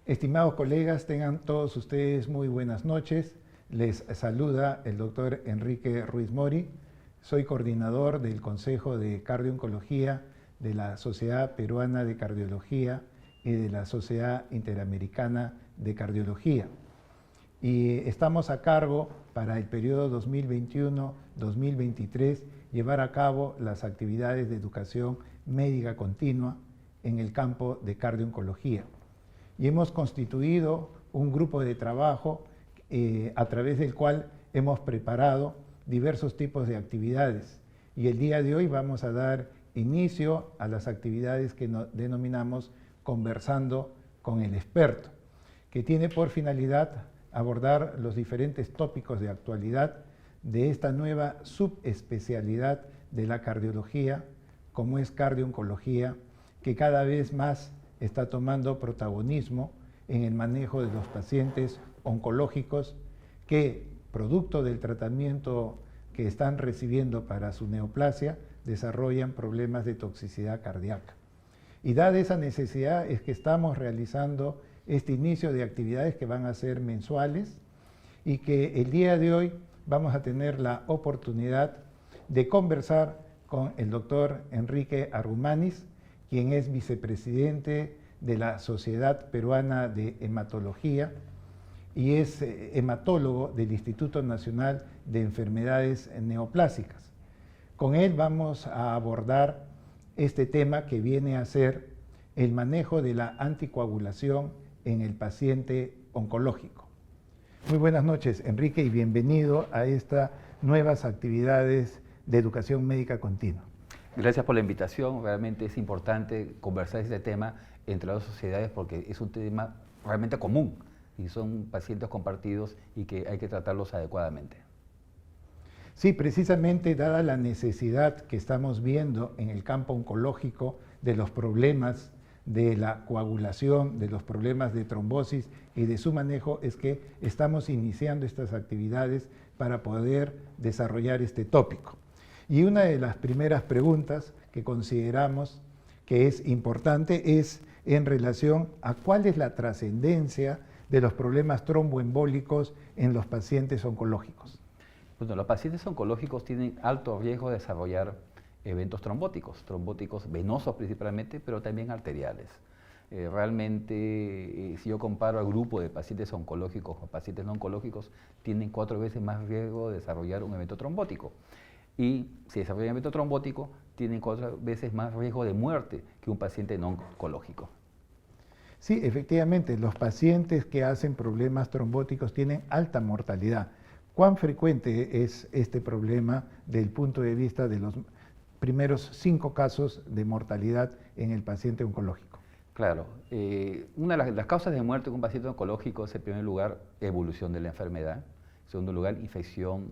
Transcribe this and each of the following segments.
Estimados colegas, tengan todos ustedes muy buenas noches. Les saluda el doctor Enrique Ruiz Mori. Soy coordinador del Consejo de Cardio-Oncología de la Sociedad Peruana de Cardiología y de la Sociedad Interamericana de Cardiología. Y estamos a cargo para el periodo 2021-2023 llevar a cabo las actividades de educación médica continua en el campo de cardio-oncología. Y hemos constituido un grupo de trabajo a través del cual hemos preparado diversos tipos de actividades. Y el día de hoy vamos a dar inicio a las actividades que denominamos Conversando con el Experto, que tiene por finalidad abordar los diferentes tópicos de actualidad de esta nueva subespecialidad de la cardiología, como es cardio-oncología, que cada vez más está tomando protagonismo en el manejo de los pacientes oncológicos que, producto del tratamiento que están recibiendo para su neoplasia, desarrollan problemas de toxicidad cardíaca. Y dada esa necesidad es que estamos realizando este inicio de actividades que van a ser mensuales y que el día de hoy vamos a tener la oportunidad de conversar con el doctor Enrique Argumanis, quien es vicepresidente de la Sociedad Peruana de Hematología y es hematólogo del Instituto Nacional de Enfermedades Neoplásicas. Con él vamos a abordar este tema que viene a ser el manejo de la anticoagulación en el paciente oncológico. Muy buenas noches, Enrique, y bienvenido a estas nuevas actividades de educación médica continua. Gracias por la invitación. Realmente es importante conversar este tema entre las sociedades porque es un tema realmente común y son pacientes compartidos y que hay que tratarlos adecuadamente. Sí, precisamente dada la necesidad que estamos viendo en el campo oncológico de los problemas de la coagulación, de los problemas de trombosis y de su manejo, es que estamos iniciando estas actividades para poder desarrollar este tópico. Y una de las primeras preguntas que consideramos que es importante es en relación a cuál es la trascendencia de los problemas tromboembólicos en los pacientes oncológicos. Bueno, los pacientes oncológicos tienen alto riesgo de desarrollar eventos trombóticos venosos principalmente, pero también arteriales. Realmente, si yo comparo al grupo de pacientes oncológicos o pacientes no oncológicos, tienen 4 veces más riesgo de desarrollar un evento trombótico. Y si desarrollan evento trombótico, tienen 4 veces más riesgo de muerte que un paciente no oncológico. Sí, efectivamente, los pacientes que hacen problemas trombóticos tienen alta mortalidad. ¿Cuán frecuente es este problema desde el punto de vista de los primeros 5 casos de mortalidad en el paciente oncológico? Claro, una de las causas de muerte de un paciente oncológico es, en primer lugar, evolución de la enfermedad, en segundo lugar, infección,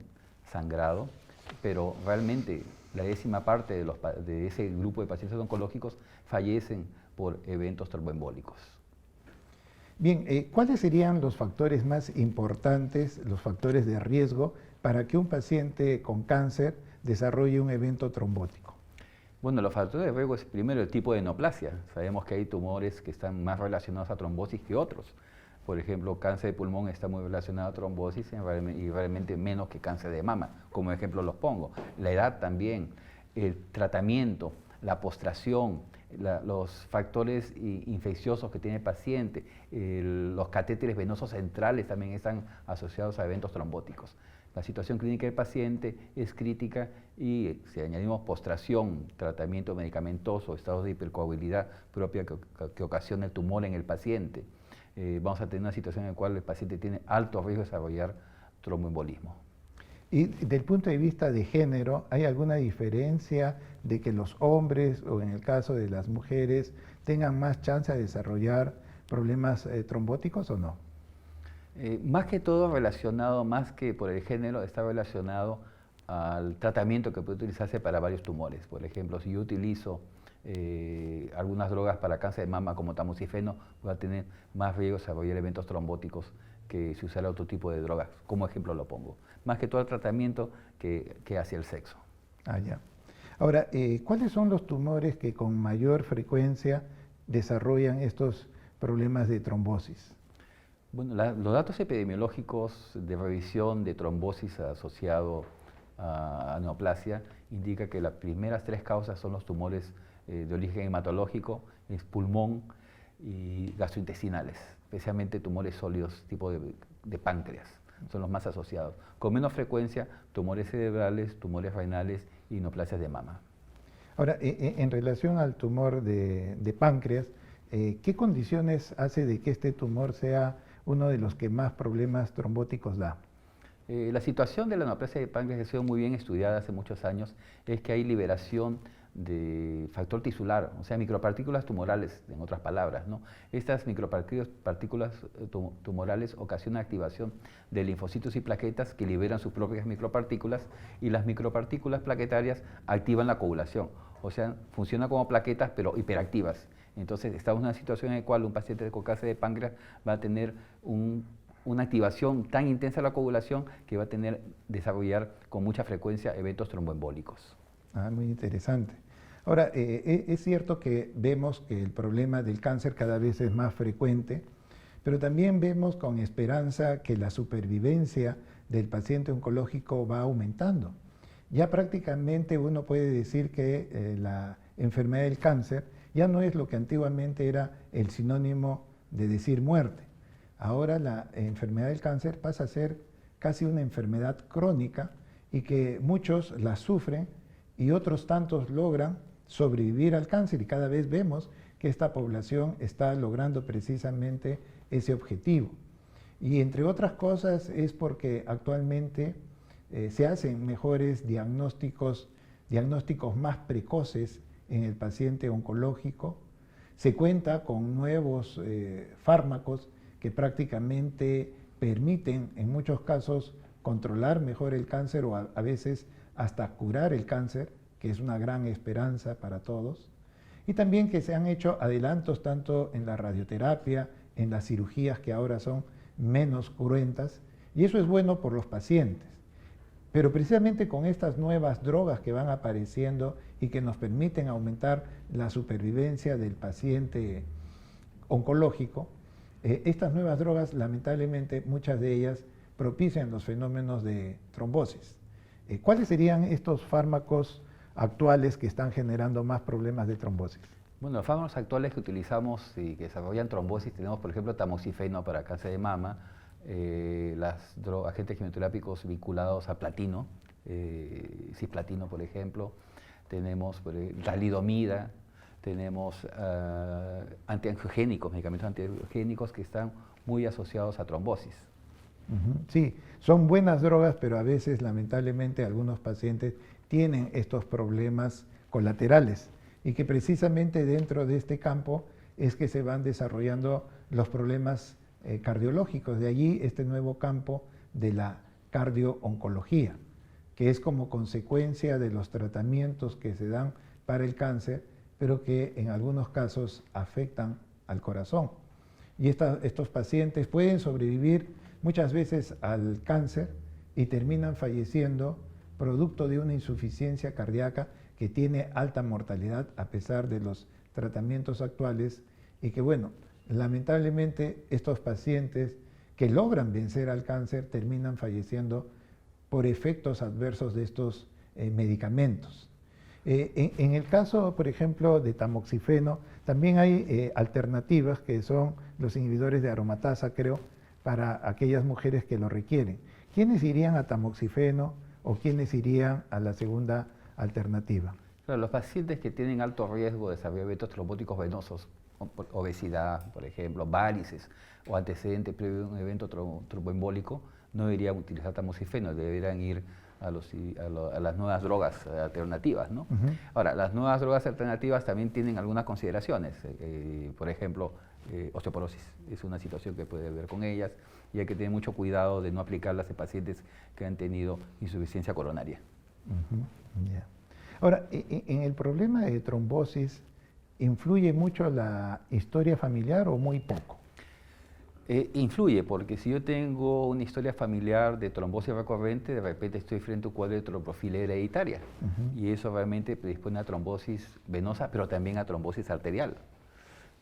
sangrado, pero realmente la 10ª parte de ese grupo de pacientes oncológicos fallecen por eventos tromboembólicos. Bien, ¿cuáles serían los factores más importantes, los factores de riesgo para que un paciente con cáncer desarrolle un evento trombótico? Bueno, los factores de riesgo es primero el tipo de neoplasia. Sabemos que hay tumores que están más relacionados a trombosis que otros. Por ejemplo, cáncer de pulmón está muy relacionado a trombosis y realmente menos que cáncer de mama, como ejemplo los pongo. La edad también, el tratamiento, la postración, los factores infecciosos que tiene el paciente, los catéteres venosos centrales también están asociados a eventos trombóticos. La situación clínica del paciente es crítica y si añadimos postración, tratamiento medicamentoso, estados de hipercoagulabilidad propia que ocasiona el tumor en el paciente, vamos a tener una situación en la cual el paciente tiene alto riesgo de desarrollar tromboembolismo. Y desde el punto de vista de género, ¿hay alguna diferencia de que los hombres o en el caso de las mujeres tengan más chance de desarrollar problemas trombóticos o no? Más que todo relacionado, más que por el género, está relacionado al tratamiento que puede utilizarse para varios tumores. Por ejemplo, si yo utilizo algunas drogas para cáncer de mama como tamoxifeno, voy a tener más riesgo de desarrollar eventos trombóticos que si usara otro tipo de drogas. Como ejemplo lo pongo. Más que todo el tratamiento que hacia el sexo. Ah, ya. Ahora, ¿cuáles son los tumores que con mayor frecuencia desarrollan estos problemas de trombosis? Bueno, los datos epidemiológicos de revisión de trombosis asociado a neoplasia indica que las primeras 3 causas son los tumores de origen hematológico, es pulmón y gastrointestinales, especialmente tumores sólidos tipo de páncreas, son los más asociados. Con menos frecuencia, tumores cerebrales, tumores renales y neoplasias de mama. Ahora, en relación al tumor de páncreas, ¿qué condiciones hace de que este tumor sea uno de los que más problemas trombóticos da? La situación de la neoplasia de páncreas, que ha sido muy bien estudiada hace muchos años, es que hay liberación de factor tisular, o sea, micropartículas tumorales, en otras palabras, ¿no? Estas micropartículas tumorales ocasionan activación de linfocitos y plaquetas que liberan sus propias micropartículas, y las micropartículas plaquetarias activan la coagulación, o sea, funcionan como plaquetas pero hiperactivas. Entonces, estamos en una situación en la cual un paciente con cáncer de páncreas va a tener una activación tan intensa de la coagulación que va a desarrollar con mucha frecuencia eventos tromboembólicos. Ah, muy interesante. Ahora, es cierto que vemos que el problema del cáncer cada vez es más frecuente, pero también vemos con esperanza que la supervivencia del paciente oncológico va aumentando. Ya prácticamente uno puede decir que la enfermedad del cáncer ya no es lo que antiguamente era el sinónimo de decir muerte. Ahora la enfermedad del cáncer pasa a ser casi una enfermedad crónica y que muchos la sufren y otros tantos logran sobrevivir al cáncer, y cada vez vemos que esta población está logrando precisamente ese objetivo. Y entre otras cosas es porque actualmente se hacen mejores diagnósticos más precoces en el paciente oncológico, se cuenta con nuevos fármacos que prácticamente permiten en muchos casos controlar mejor el cáncer o a veces hasta curar el cáncer, que es una gran esperanza para todos, y también que se han hecho adelantos tanto en la radioterapia, en las cirugías que ahora son menos cruentas, y eso es bueno por los pacientes. Pero precisamente con estas nuevas drogas que van apareciendo y que nos permiten aumentar la supervivencia del paciente oncológico, estas nuevas drogas, lamentablemente, muchas de ellas propician los fenómenos de trombosis. ¿Cuáles serían estos fármacos actuales que están generando más problemas de trombosis? Bueno, los fármacos actuales que utilizamos y que desarrollan trombosis, tenemos por ejemplo tamoxifeno para cáncer de mama, agentes quimioterápicos vinculados a platino, cisplatino por ejemplo, tenemos ralidomida, tenemos antiangiogénicos, medicamentos antiangiogénicos que están muy asociados a trombosis. Sí, son buenas drogas, pero a veces lamentablemente algunos pacientes tienen estos problemas colaterales y que precisamente dentro de este campo es que se van desarrollando los problemas cardiológicos. De allí este nuevo campo de la cardiooncología, que es como consecuencia de los tratamientos que se dan para el cáncer, pero que en algunos casos afectan al corazón. Y estos pacientes pueden sobrevivir muchas veces al cáncer y terminan falleciendo producto de una insuficiencia cardíaca que tiene alta mortalidad a pesar de los tratamientos actuales, y que bueno, lamentablemente estos pacientes que logran vencer al cáncer terminan falleciendo por efectos adversos de estos medicamentos. En el caso, por ejemplo, de tamoxifeno, también hay alternativas que son los inhibidores de aromatasa, creo, para aquellas mujeres que lo requieren. ¿Quiénes irían a tamoxifeno o quiénes irían a la segunda alternativa? Claro, los pacientes que tienen alto riesgo de desarrollar eventos trombóticos venosos, obesidad, por ejemplo, varices o antecedentes previo a un evento tromboembólico, no deberían utilizar tamoxifeno, deberían ir a las nuevas drogas alternativas, ¿no? Ahora, las nuevas drogas alternativas también tienen algunas consideraciones, por ejemplo, osteoporosis es una situación que puede ver con ellas, y hay que tener mucho cuidado de no aplicarlas en pacientes que han tenido insuficiencia coronaria. Yeah. Ahora, en el problema de trombosis, ¿influye mucho la historia familiar o muy poco? Influye, porque si yo tengo una historia familiar de trombosis recurrente, de repente estoy frente a un cuadro de trombofilia hereditaria, y eso realmente predispone a trombosis venosa, pero también a trombosis arterial.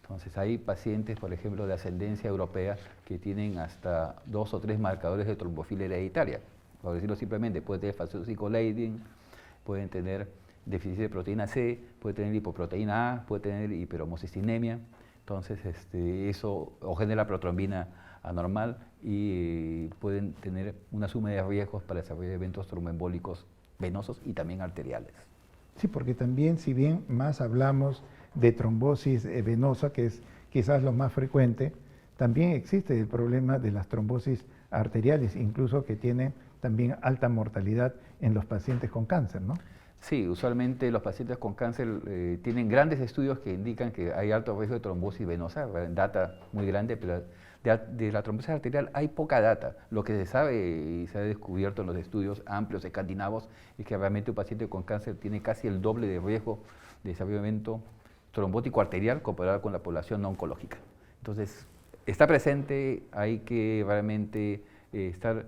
Entonces hay pacientes, por ejemplo, de ascendencia europea que tienen hasta 2 o 3 marcadores de trombofilia hereditaria. Por decirlo simplemente, puede tener fasciocito Leiden, pueden tener déficit de proteína C, puede tener lipoproteína A, puede tener hiperhomocistinemia. Entonces eso o genera protrombina anormal y pueden tener una suma de riesgos para desarrollar eventos tromboembólicos venosos y también arteriales. Sí, porque también, si bien más hablamos de trombosis venosa, que es quizás lo más frecuente, también existe el problema de las trombosis arteriales, incluso que tienen también alta mortalidad en los pacientes con cáncer, ¿no? Sí, usualmente los pacientes con cáncer tienen grandes estudios que indican que hay alto riesgo de trombosis venosa, data muy grande, pero de la trombosis arterial hay poca data. Lo que se sabe y se ha descubierto en los estudios amplios escandinavos es que realmente un paciente con cáncer tiene casi el doble de riesgo de desarrollo de evento trombótico arterial comparado con la población no oncológica. Entonces, está presente, hay que realmente estar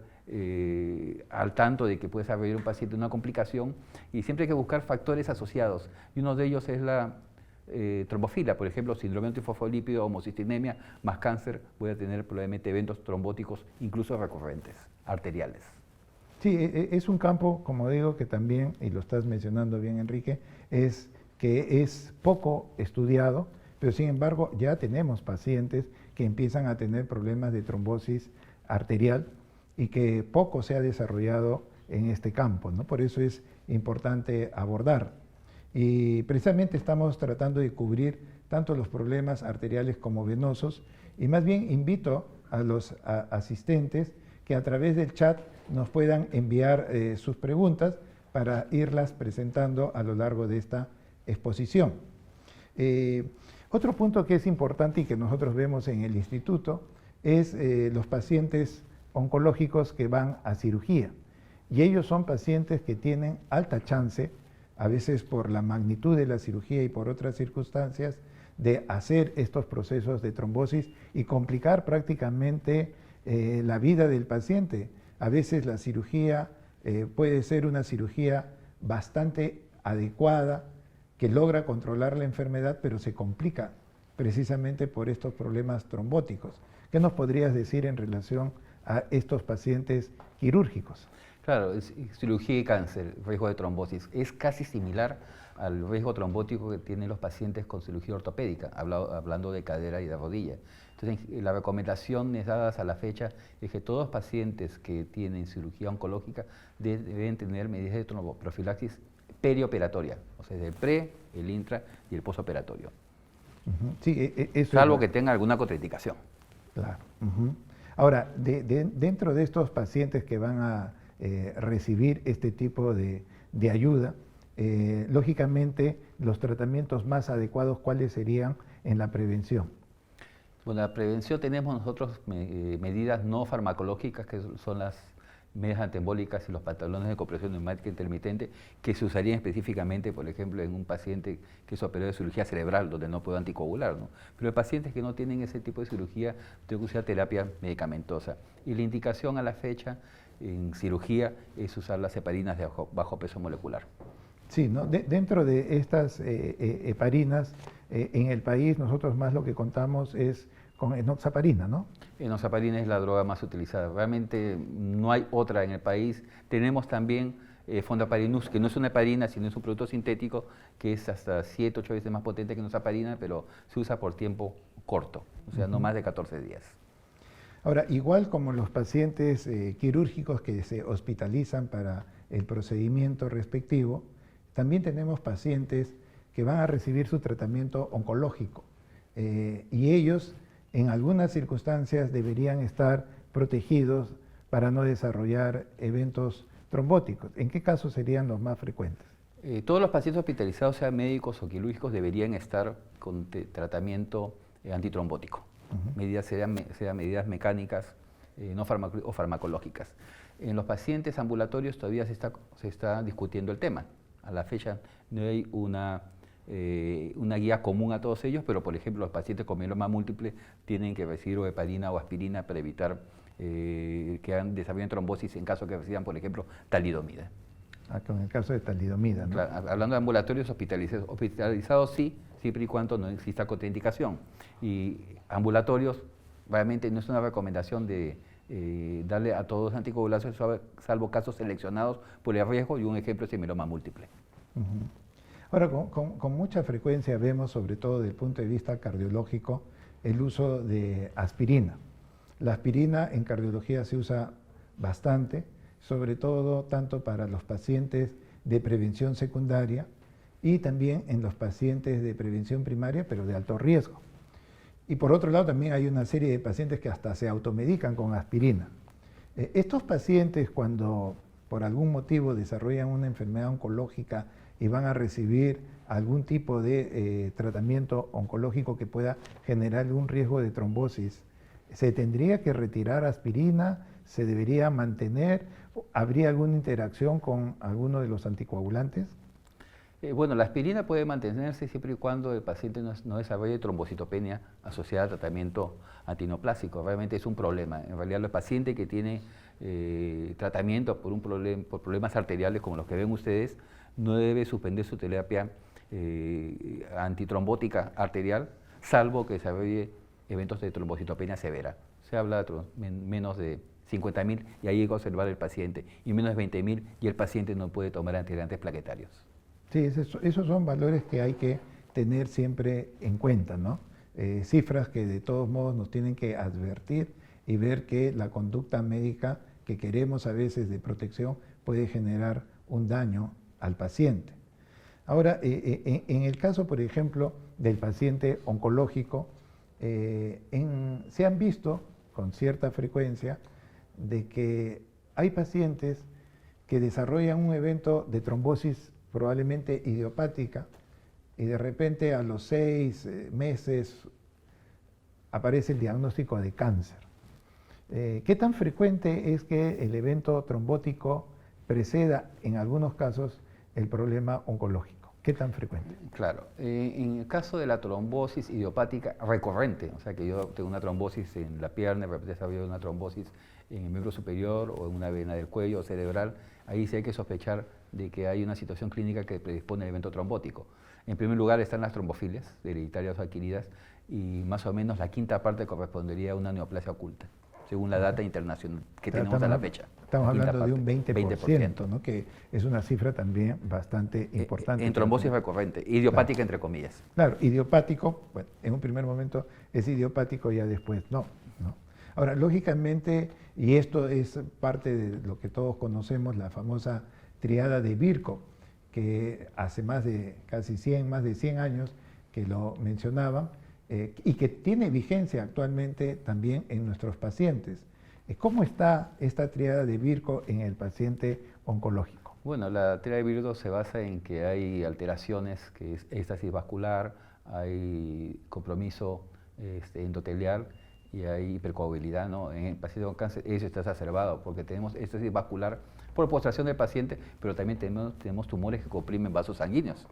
al tanto de que puede desarrollar un paciente una complicación y siempre hay que buscar factores asociados y uno de ellos es la trombofilia, por ejemplo, síndrome antifosfolípido, homocistinemia más cáncer, puede tener probablemente eventos trombóticos incluso recurrentes, arteriales. Sí, es un campo, como digo, que también, y lo estás mencionando bien, Enrique, es que es poco estudiado, pero sin embargo ya tenemos pacientes que empiezan a tener problemas de trombosis arterial y que poco se ha desarrollado en este campo, ¿no? Por eso es importante abordar. Y precisamente estamos tratando de cubrir tanto los problemas arteriales como venosos, y más bien invito a los asistentes que a través del chat nos puedan enviar sus preguntas para irlas presentando a lo largo de esta exposición. Otro punto que es importante y que nosotros vemos en el instituto es los pacientes oncológicos que van a cirugía. Y ellos son pacientes que tienen alta chance, a veces por la magnitud de la cirugía y por otras circunstancias, de hacer estos procesos de trombosis y complicar prácticamente la vida del paciente. A veces la cirugía puede ser una cirugía bastante adecuada, que logra controlar la enfermedad, pero se complica precisamente por estos problemas trombóticos. ¿Qué nos podrías decir en relación a estos pacientes quirúrgicos? Claro, cirugía y cáncer, riesgo de trombosis, es casi similar al riesgo trombótico que tienen los pacientes con cirugía ortopédica, hablando de cadera y de rodilla. Entonces, la recomendación dadas a la fecha es que todos los pacientes que tienen cirugía oncológica deben tener medidas de tromboprofilaxis perioperatoria, o sea, el pre, el intra y el postoperatorio. Sí, eso salvo que tenga alguna contraindicación. Claro. Ahora, dentro de estos pacientes que van a recibir este tipo de ayuda, lógicamente los tratamientos más adecuados, ¿cuáles serían en la prevención? Bueno, la prevención tenemos nosotros medidas no farmacológicas, que son las medidas antiembólicas y los pantalones de compresión neumática intermitente, que se usarían específicamente, por ejemplo, en un paciente que es operado de cirugía cerebral, donde no puede anticoagular, ¿no? Pero en pacientes que no tienen ese tipo de cirugía, tengo que usar terapia medicamentosa. Y la indicación a la fecha en cirugía es usar las heparinas de bajo peso molecular. Sí, ¿no? Dentro de estas heparinas, en el país nosotros más lo que contamos es con enoxaparina, ¿no? Enoxaparina es la droga más utilizada. Realmente no hay otra en el país. Tenemos también fondaparinux, que no es una heparina, sino es un producto sintético que es hasta 7, 8 veces más potente que enoxaparina, pero se usa por tiempo corto, o sea, no más de 14 días. Ahora, igual como los pacientes quirúrgicos que se hospitalizan para el procedimiento respectivo, también tenemos pacientes que van a recibir su tratamiento oncológico y ellos en algunas circunstancias deberían estar protegidos para no desarrollar eventos trombóticos. ¿En qué casos serían los más frecuentes? Todos los pacientes hospitalizados, sean médicos o quirúrgicos, deberían estar con tratamiento antitrombótico. Medidas, sean medidas mecánicas o farmacológicas. En los pacientes ambulatorios todavía se está discutiendo el tema. A la fecha no hay una guía común a todos ellos, pero por ejemplo los pacientes con mieloma múltiple tienen que recibir o heparina o aspirina para evitar que desarrollen trombosis en caso que reciban, por ejemplo, talidomida. Con el caso de talidomida, ¿no? Claro, hablando de ambulatorios hospitalizados sí siempre y cuando no exista contraindicación. Y ambulatorios, realmente no es una recomendación de darle a todos anticoagulaciones, salvo casos seleccionados por el riesgo, y un ejemplo es el mieloma múltiple. Ahora, con mucha frecuencia vemos, sobre todo desde el punto de vista cardiológico, el uso de aspirina. La aspirina en cardiología se usa bastante, sobre todo tanto para los pacientes de prevención secundaria y también en los pacientes de prevención primaria, pero de alto riesgo. Y por otro lado también hay una serie de pacientes que hasta se automedican con aspirina. Estos pacientes, cuando por algún motivo desarrollan una enfermedad oncológica y van a recibir algún tipo de tratamiento oncológico que pueda generar un riesgo de trombosis, ¿se tendría que retirar aspirina? ¿Se debería mantener? ¿Habría alguna interacción con alguno de los anticoagulantes? Bueno, la aspirina puede mantenerse siempre y cuando el paciente no desarrolle trombocitopenia asociada a tratamiento antineoplásico. Realmente es un problema. En realidad, el paciente que tiene tratamiento por problemas arteriales como los que ven ustedes, no debe suspender su terapia antitrombótica arterial, salvo que desarrolle eventos de trombocitopenia severa. Se habla de menos de 50.000 y ahí hay que observar el paciente, y menos de 20.000 y el paciente no puede tomar anticoagulantes plaquetarios. Sí, esos son valores que hay que tener siempre en cuenta, ¿no? Cifras que de todos modos nos tienen que advertir y ver que la conducta médica que queremos a veces de protección puede generar un daño al paciente. Ahora, en el caso, por ejemplo, del paciente oncológico, se han visto con cierta frecuencia de que hay pacientes que desarrollan un evento de trombosis probablemente idiopática, y de repente a los 6 meses aparece el diagnóstico de cáncer. ¿Qué tan frecuente es que el evento trombótico preceda, en algunos casos, el problema oncológico? ¿Qué tan frecuente? Claro, en el caso de la trombosis idiopática recurrente, o sea que yo tengo una trombosis en la pierna, de repente desarrollo una trombosis en el miembro superior o en una vena del cuello cerebral, ahí sí hay que sospechar de que hay una situación clínica que predispone al evento trombótico. En primer lugar están las trombofilias hereditarias o adquiridas, y más o menos la quinta parte correspondería a una neoplasia oculta, según la data internacional que tenemos a la fecha. Estamos hablando de un 20%, ¿no? Que es una cifra también bastante importante. En trombosis recurrente, idiopática, claro, entre comillas. Claro, idiopático, bueno, en un primer momento es idiopático, ya después no. Ahora, lógicamente, y esto es parte de lo que todos conocemos, la famosa triada de Birkhoff, que hace más de 100 años que lo mencionaban, y que tiene vigencia actualmente también en nuestros pacientes. ¿Cómo está esta triada de Birkhoff en el paciente oncológico? Bueno, la triada de Birkhoff se basa en que hay alteraciones, que es éstasis vascular, hay compromiso endotelial y hay hipercoagulabilidad, ¿no? En el paciente con cáncer eso está exacerbado porque tenemos éstasis vascular por postración del paciente, pero también tenemos tumores que comprimen vasos sanguíneos.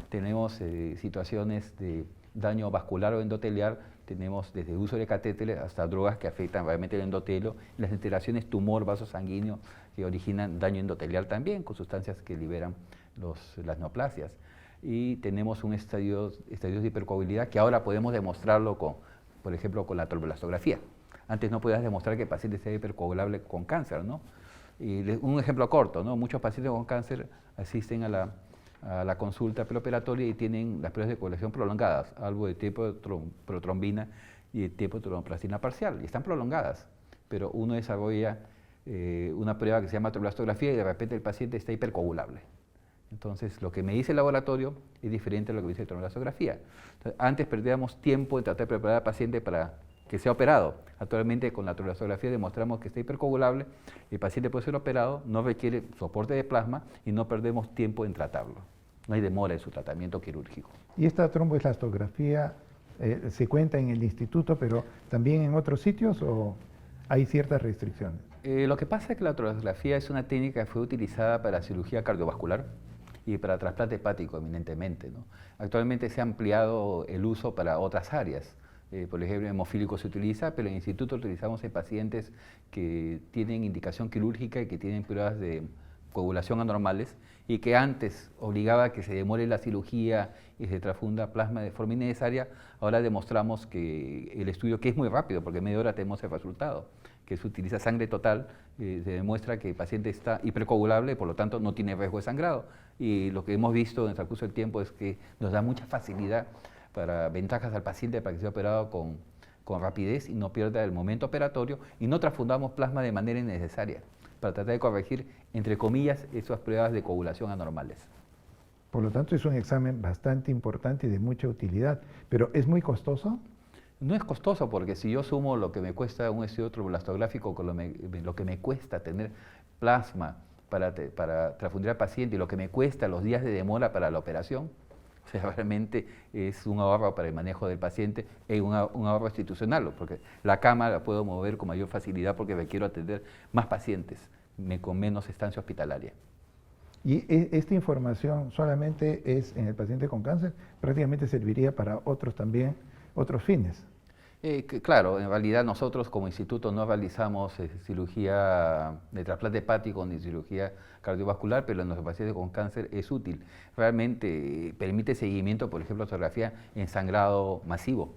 Tenemos situaciones de daño vascular o endotelial, tenemos desde uso de catéteres hasta drogas que afectan realmente el endotelio, las alteraciones tumor vaso sanguíneo que originan daño endotelial también, con sustancias que liberan las neoplasias. Y tenemos un estadios de hipercoagulabilidad que ahora podemos demostrarlo por ejemplo, con la tromboelastografía. Antes no podías demostrar que el paciente sea hipercoagulable con cáncer, ¿no? Y un ejemplo corto, ¿no? Muchos pacientes con cáncer asisten a la consulta preoperatoria y tienen las pruebas de coagulación prolongadas, algo de tipo de protrombina y de tipo de tromboplastina parcial, y están prolongadas, pero uno desarrolla una prueba que se llama tromboelastografía y de repente el paciente está hipercoagulable. Entonces, lo que me dice el laboratorio es diferente a lo que me dice la tromboelastografía. Antes perdíamos tiempo en tratar de preparar al paciente para que sea operado. Actualmente, con la tromboelastografía demostramos que está hipercoagulable, el paciente puede ser operado, no requiere soporte de plasma y no perdemos tiempo en tratarlo. No hay demora en su tratamiento quirúrgico. ¿Y esta tromboelastografía se cuenta en el instituto, pero también en otros sitios o hay ciertas restricciones? Lo que pasa es que la tromboelastografía es una técnica que fue utilizada para cirugía cardiovascular y para trasplante hepático eminentemente, ¿no? Actualmente se ha ampliado el uso para otras áreas. Por ejemplo, hemofílico se utiliza, pero en el instituto lo utilizamos en pacientes que tienen indicación quirúrgica y que tienen pruebas de coagulación anormales y que antes obligaba a que se demore la cirugía y se transfunda plasma de forma innecesaria, ahora demostramos que el estudio, que es muy rápido, porque en media hora tenemos el resultado, que se utiliza sangre total, se demuestra que el paciente está hipercoagulable y por lo tanto no tiene riesgo de sangrado. Y lo que hemos visto en el transcurso del tiempo es que nos da mucha facilidad para ventajas al paciente para que sea operado con rapidez y no pierda el momento operatorio y no transfundamos plasma de manera innecesaria para tratar de corregir, entre comillas, esas pruebas de coagulación anormales. Por lo tanto, es un examen bastante importante y de mucha utilidad, pero ¿es muy costoso? No es costoso porque si yo sumo lo que me cuesta un estudio trombocitográfico con lo que me cuesta tener plasma para transfundir al paciente y lo que me cuesta los días de demora para la operación, o sea, realmente es un ahorro para el manejo del paciente y un ahorro institucional, porque la cama la puedo mover con mayor facilidad porque me quiero atender más pacientes con menos estancia hospitalaria. Y esta información solamente es en el paciente con cáncer, prácticamente serviría para otros también, otros fines. Claro, en realidad nosotros como instituto no realizamos cirugía de trasplante hepático ni cirugía cardiovascular, pero en los pacientes con cáncer es útil. Realmente permite seguimiento, por ejemplo, fotografía en sangrado masivo,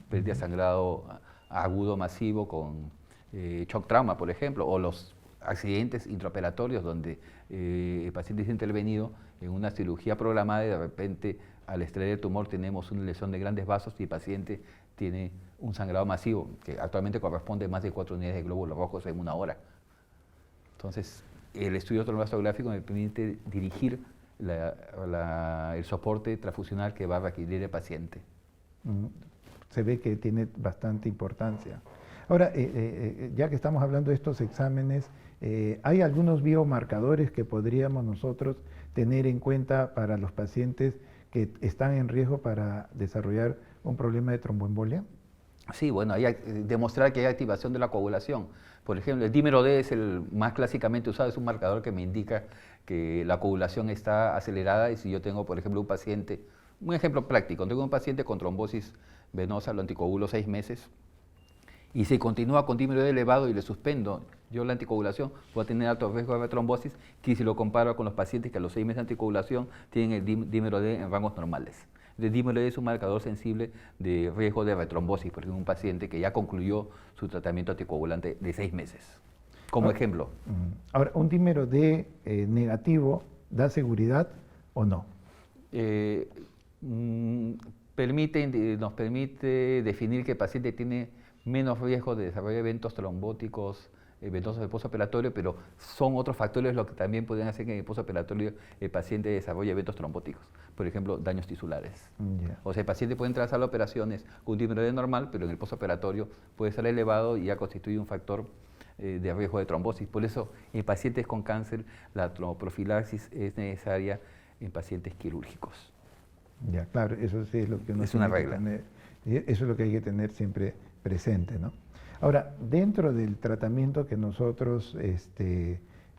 pérdida de sangrado agudo masivo con shock trauma, por ejemplo, o los accidentes intraoperatorios donde el paciente es intervenido en una cirugía programada y de repente al extraer el tumor tenemos una lesión de grandes vasos y el paciente tiene un sangrado masivo, que actualmente corresponde a más de 4 unidades de glóbulos rojos en una hora. Entonces, el estudio trombocitográfico me permite dirigir el soporte transfusional que va a requerir el paciente. Se ve que tiene bastante importancia. Ahora, ya que estamos hablando de estos exámenes, ¿hay algunos biomarcadores que podríamos nosotros tener en cuenta para los pacientes que están en riesgo para desarrollar un problema de tromboembolia? Sí, bueno, hay demostrar que hay activación de la coagulación. Por ejemplo, el dímero D es el más clásicamente usado, es un marcador que me indica que la coagulación está acelerada y si yo tengo, por ejemplo, un paciente, un ejemplo práctico, tengo un paciente con trombosis venosa, lo anticoagulo 6 meses y si continúa con dímero D elevado y le suspendo yo la anticoagulación, voy a tener alto riesgo de trombosis que si lo comparo con los pacientes que a los 6 meses de anticoagulación tienen el dímero D en rangos normales. El dímero D es un marcador sensible de riesgo de retrombosis, por ejemplo, un paciente que ya concluyó su tratamiento anticoagulante de 6 meses, como ejemplo. Ahora, ¿un dímero D negativo da seguridad o no? Nos permite definir que el paciente tiene menos riesgo de desarrollar eventos trombóticos venosos de postoperatorio, pero son otros factores los que también pueden hacer que en el postoperatorio el paciente desarrolle eventos trombóticos, por ejemplo, daños tisulares. O sea, el paciente puede entrar a la sala de operaciones con un dímero D normal, pero en el postoperatorio puede estar elevado y ya constituye un factor de riesgo de trombosis. Por eso, en pacientes con cáncer, la tromboprofilaxis es necesaria en pacientes quirúrgicos. Ya, claro, eso sí es lo que uno es una regla. Eso es lo que hay que tener siempre presente, ¿no? Ahora, dentro del tratamiento que nosotros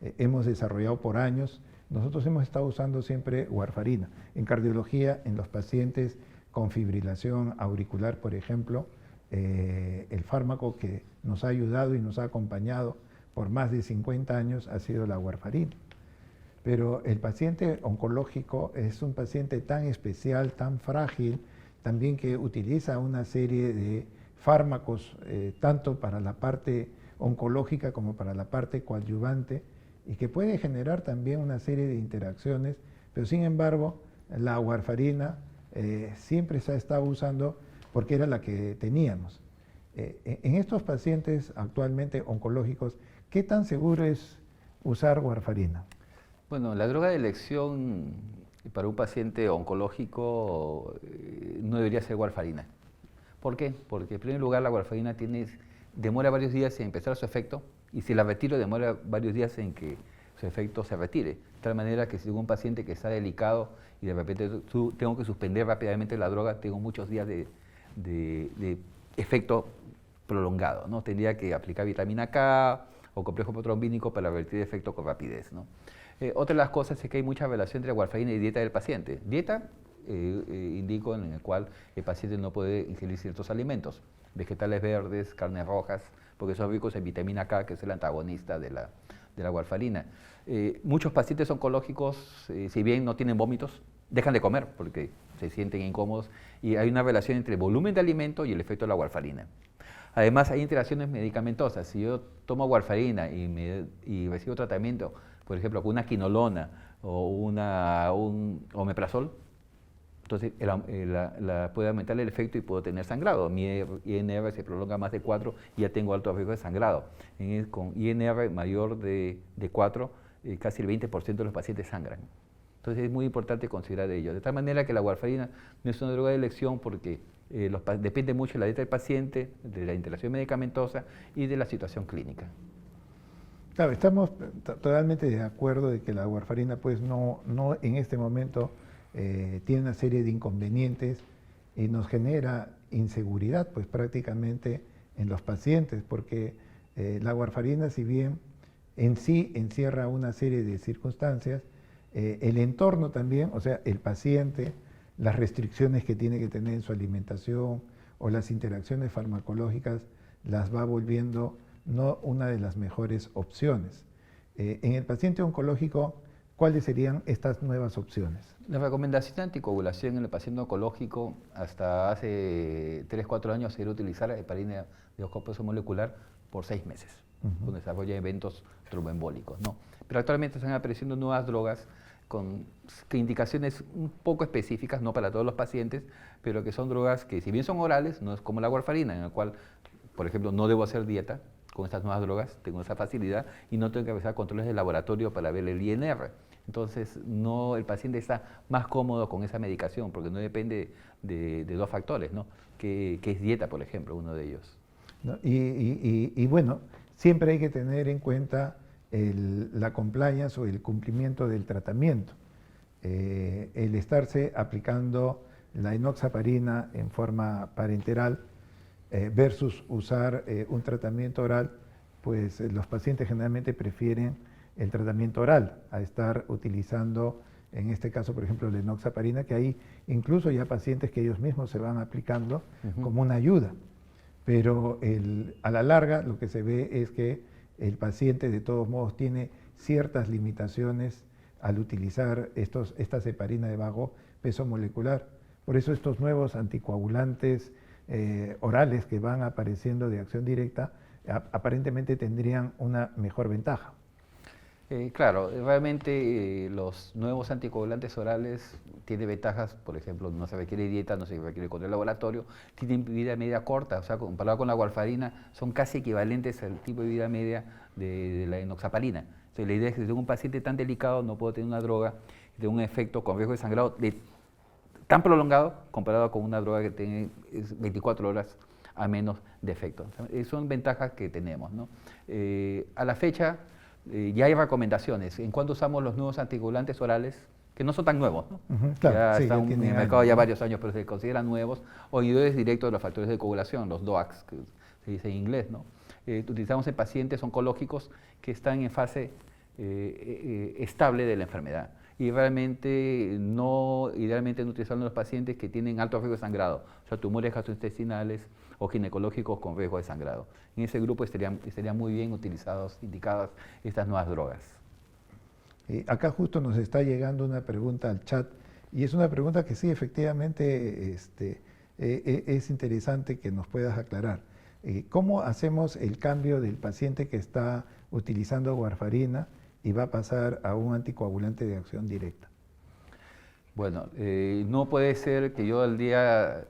hemos desarrollado por años, nosotros hemos estado usando siempre warfarina. En cardiología, en los pacientes con fibrilación auricular, por ejemplo, el fármaco que nos ha ayudado y nos ha acompañado por más de 50 años ha sido la warfarina. Pero el paciente oncológico es un paciente tan especial, tan frágil, también que utiliza una serie de fármacos, tanto para la parte oncológica como para la parte coadyuvante, y que puede generar también una serie de interacciones, pero sin embargo, la warfarina siempre se ha estado usando porque era la que teníamos. En estos pacientes actualmente oncológicos, ¿qué tan seguro es usar warfarina? Bueno, la droga de elección para un paciente oncológico no debería ser warfarina. ¿Por qué? Porque en primer lugar la warfarina demora varios días en empezar su efecto y si la retiro demora varios días en que su efecto se retire. De tal manera que si tengo un paciente que está delicado y de repente tengo que suspender rápidamente la droga, tengo muchos días de efecto prolongado, ¿no? Tendría que aplicar vitamina K o complejo protrombínico para revertir el efecto con rapidez, ¿no? Otra de las cosas es que hay mucha relación entre warfarina y dieta del paciente. Dieta indico en el cual el paciente no puede ingerir ciertos alimentos, vegetales verdes, carnes rojas, porque son ricos en vitamina K, que es el antagonista de de la warfarina. Muchos pacientes oncológicos, si bien no tienen vómitos, dejan de comer porque se sienten incómodos y hay una relación entre el volumen de alimento y el efecto de la warfarina. Además, hay interacciones medicamentosas. Si yo tomo warfarina y recibo tratamiento, por ejemplo, con una quinolona o un omeprazol, entonces puede aumentar el efecto y puedo tener sangrado. Mi INR se prolonga más de 4 y ya tengo alto riesgo de sangrado. Con INR mayor de 4, casi el 20% de los pacientes sangran. Entonces es muy importante considerar ello. De tal manera que la warfarina no es una droga de elección porque depende mucho de la dieta del paciente, de la interacción medicamentosa y de la situación clínica. Claro, estamos totalmente de acuerdo de que la warfarina pues no en este momento tiene una serie de inconvenientes y nos genera inseguridad pues prácticamente en los pacientes porque la warfarina, si bien en sí encierra una serie de circunstancias, el entorno también, o sea, el paciente, las restricciones que tiene que tener en su alimentación o las interacciones farmacológicas las va volviendo no una de las mejores opciones. En el paciente oncológico, ¿cuáles serían estas nuevas opciones? La recomendación de anticoagulación en el paciente oncológico hasta hace 3-4 años era utilizar heparina de oscopeso molecular por 6 meses, con desarrollo de eventos tromboembólicos, ¿no? Pero actualmente están apareciendo nuevas drogas con indicaciones un poco específicas, no para todos los pacientes, pero que son drogas que si bien son orales, no es como la warfarina, en la cual, por ejemplo, no debo hacer dieta con estas nuevas drogas, tengo esa facilidad y no tengo que realizar controles de laboratorio para ver el INR. Entonces, el paciente está más cómodo con esa medicación porque no depende de 2 factores, ¿no? Que es dieta, por ejemplo, uno de ellos. ¿No? Y bueno, siempre hay que tener en cuenta la compliance o el cumplimiento del tratamiento. El estarse aplicando la enoxaparina en forma parenteral versus usar un tratamiento oral, pues los pacientes generalmente prefieren el tratamiento oral a estar utilizando, en este caso, por ejemplo, la enoxaparina, que hay incluso ya pacientes que ellos mismos se van aplicando como una ayuda. Pero a la larga lo que se ve es que el paciente de todos modos tiene ciertas limitaciones al utilizar estas heparinas de bajo peso molecular. Por eso estos nuevos anticoagulantes orales que van apareciendo de acción directa aparentemente tendrían una mejor ventaja. Claro, realmente los nuevos anticoagulantes orales tienen ventajas, por ejemplo, no se requiere dieta, no se requiere control laboratorio, tienen vida media corta, o sea, comparado con la warfarina, son casi equivalentes al tipo de vida media de la enoxaparina. Entonces, la idea es que si tengo un paciente tan delicado, no puedo tener una droga de un efecto con riesgo de sangrado tan prolongado comparado con una droga que tiene 24 horas a menos de efecto. O sea, son ventajas que tenemos, ¿no? A la fecha, ya hay recomendaciones en cuanto usamos los nuevos anticoagulantes orales, que no son tan nuevos, ¿no? Claro, ya sí, están ya en el mercado ya varios años, pero se consideran nuevos, o inhibidores directos de los factores de coagulación, los DOACs, que se dice en inglés, ¿no? Utilizamos en pacientes oncológicos que están en fase estable de la enfermedad. Y realmente idealmente no utilizarlo en los pacientes que tienen alto riesgo de sangrado, o sea, tumores gastrointestinales o ginecológicos con riesgo de sangrado. En ese grupo estarían muy bien indicadas estas nuevas drogas. Acá justo nos está llegando una pregunta al chat y es una pregunta que sí, efectivamente es interesante que nos puedas aclarar. ¿Cómo hacemos el cambio del paciente que está utilizando warfarina y va a pasar a un anticoagulante de acción directa? Bueno, no puede ser que yo al día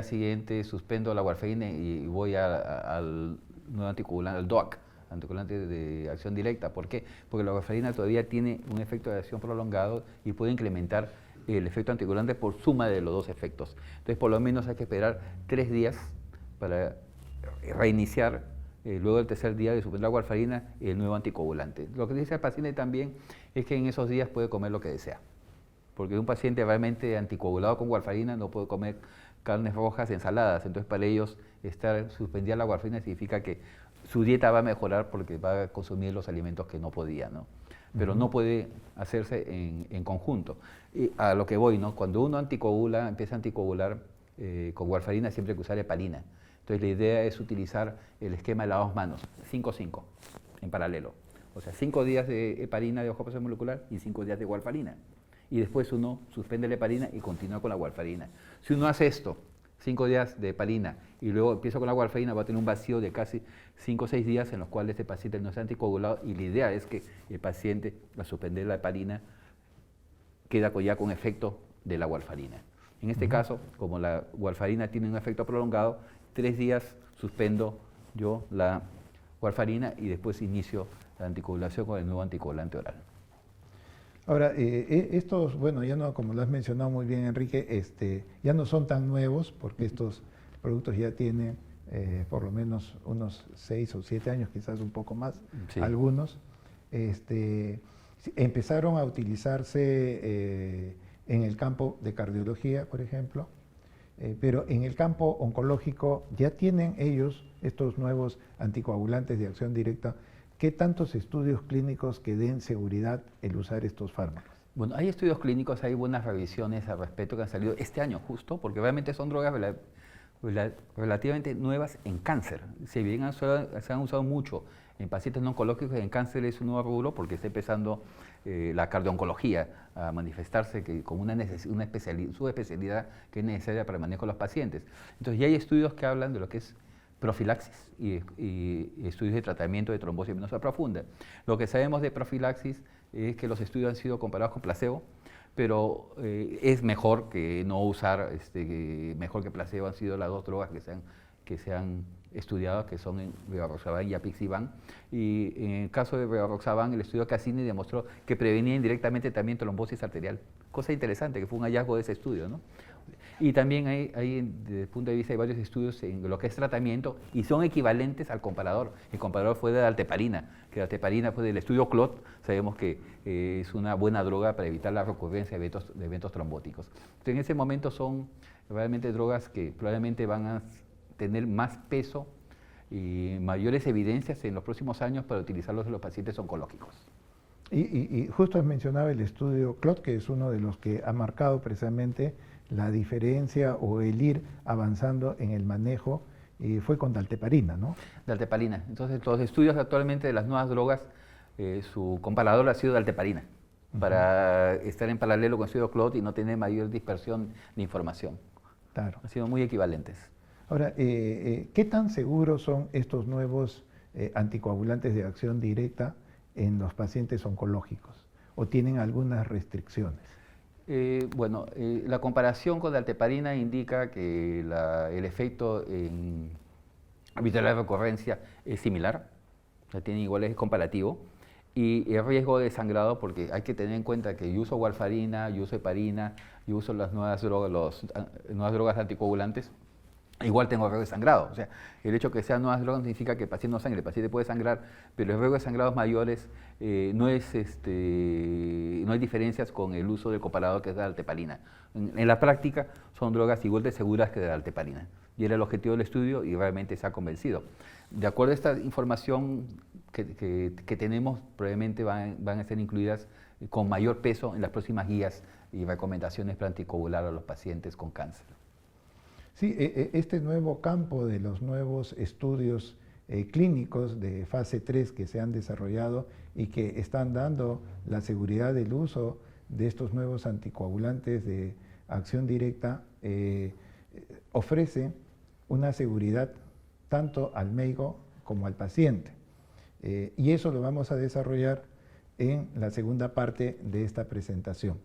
siguiente suspendo la warfarina y voy al nuevo anticoagulante, al DOAC, anticoagulante de acción directa. ¿Por qué? Porque la warfarina todavía tiene un efecto de acción prolongado y puede incrementar el efecto anticoagulante por suma de los 2 efectos. Entonces, por lo menos hay que esperar 3 días para reiniciar, luego del 3er día de suspender la warfarina, el nuevo anticoagulante. Lo que dice el paciente también es que en esos días puede comer lo que desea. Porque un paciente realmente anticoagulado con warfarina no puede comer carnes rojas, ensaladas. Entonces, para ellos, suspendida la warfarina significa que su dieta va a mejorar porque va a consumir los alimentos que no podía, ¿no? Pero no puede hacerse en conjunto. Y a lo que voy, ¿no? Cuando uno empieza a anticoagular con warfarina, siempre hay que usar heparina. Entonces, la idea es utilizar el esquema de las 2 manos, 5-5. en paralelo. O sea, 5 días de heparina de bajo peso molecular y 5 días de warfarina. Y después uno suspende la heparina y continúa con la warfarina. Si uno hace esto, 5 días de heparina y luego empieza con la warfarina, va a tener un vacío de casi 5 o 6 días en los cuales este paciente no está anticoagulado, y la idea es que el paciente, al suspender la heparina, queda ya con efecto de la warfarina. En este caso, como la warfarina tiene un efecto prolongado, 3 días suspendo yo la warfarina y después inicio la anticoagulación con el nuevo anticoagulante oral. Ahora, estos, bueno, ya no, como lo has mencionado muy bien, Enrique, ya no son tan nuevos, porque estos productos ya tienen por lo menos unos 6 o 7 años, quizás un poco más, sí, algunos. Empezaron a utilizarse en el campo de cardiología, por ejemplo, pero en el campo oncológico ya tienen ellos, estos nuevos anticoagulantes de acción directa. ¿Qué tantos estudios clínicos que den seguridad el usar estos fármacos? Bueno, hay estudios clínicos, hay buenas revisiones al respecto que han salido este año justo, porque realmente son drogas relativamente nuevas en cáncer. Si bien se han usado mucho en pacientes no oncológicos, en cáncer es un nuevo rubro porque está empezando la cardio-oncología a manifestarse como una subespecialidad que es necesaria para el manejo de los pacientes. Entonces ya hay estudios que hablan de lo que es profilaxis y estudios de tratamiento de trombosis venosa profunda. Lo que sabemos de profilaxis es que los estudios han sido comparados con placebo, pero es mejor que no usar, mejor que placebo han sido las 2 drogas que se han estudiado, que son rivaroxaban y apixaban. Y en el caso de rivaroxaban, el estudio Cassini demostró que prevenía indirectamente también trombosis arterial. Cosa interesante, que fue un hallazgo de ese estudio, ¿no? Y también desde el punto de vista, hay varios estudios en lo que es tratamiento y son equivalentes al comparador. El comparador fue de la alteparina, que la alteparina fue del estudio CLOT, sabemos que es una buena droga para evitar la recurrencia de eventos trombóticos. Entonces, en ese momento son realmente drogas que probablemente van a tener más peso y mayores evidencias en los próximos años para utilizarlos en los pacientes oncológicos. Y justo has mencionado el estudio CLOT, que es uno de los que ha marcado precisamente la diferencia o el ir avanzando en el manejo, y fue con dalteparina, ¿no? Dalteparina. Entonces, los estudios actualmente de las nuevas drogas, su comparador ha sido dalteparina, para estar en paralelo con el estudio CLOT y no tener mayor dispersión de información. Claro. Han sido muy equivalentes. Ahora, ¿qué tan seguros son estos nuevos anticoagulantes de acción directa en los pacientes oncológicos? ¿O tienen algunas restricciones? La comparación con la alteparina indica que el efecto en evitar la recurrencia es similar, tiene igual, es comparativo, y el riesgo de sangrado, porque hay que tener en cuenta que yo uso warfarina, yo uso heparina, yo uso las nuevas drogas anticoagulantes, igual tengo riesgo de sangrado. O sea, el hecho de que sean nuevas drogas no significa que el paciente no sangre, el paciente puede sangrar, pero el riesgo de sangrados mayores no hay diferencias con el uso del comparador que es la alteparina. En la práctica son drogas igual de seguras que la alteparina. Y era el objetivo del estudio y realmente se ha convencido. De acuerdo a esta información que tenemos, probablemente van a ser incluidas con mayor peso en las próximas guías y recomendaciones para anticoagular a los pacientes con cáncer. Sí, este nuevo campo de los nuevos estudios clínicos de fase 3 que se han desarrollado y que están dando la seguridad del uso de estos nuevos anticoagulantes de acción directa, ofrece una seguridad tanto al médico como al paciente. Y eso lo vamos a desarrollar en la segunda parte de esta presentación.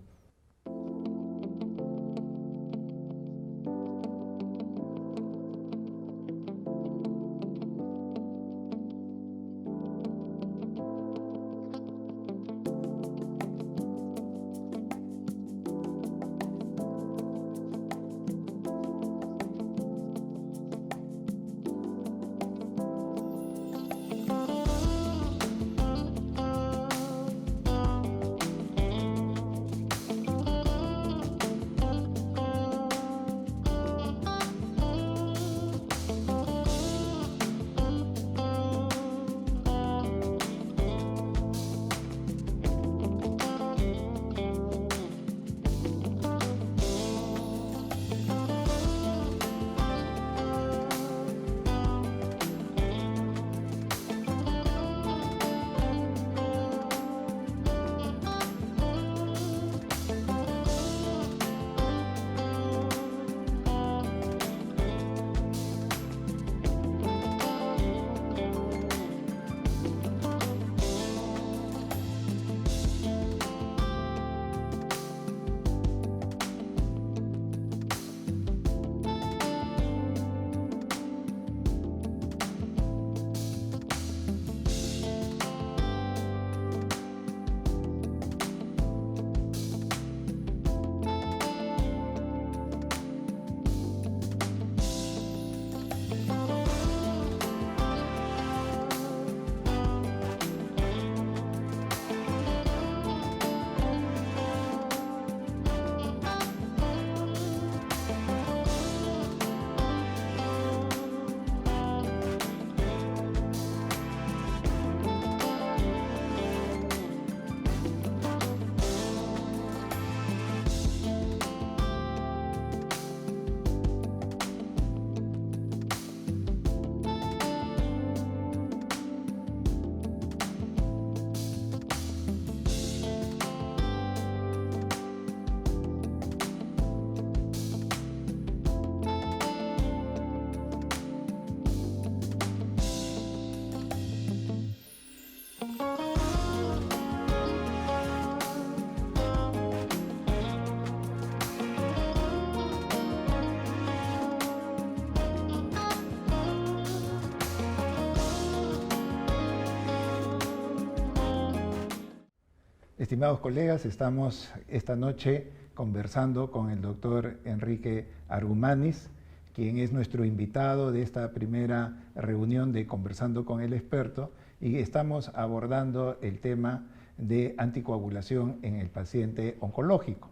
Estimados colegas, estamos esta noche conversando con el doctor Enrique Argumanis, quien es nuestro invitado de esta primera reunión de Conversando con el Experto, y estamos abordando el tema de anticoagulación en el paciente oncológico.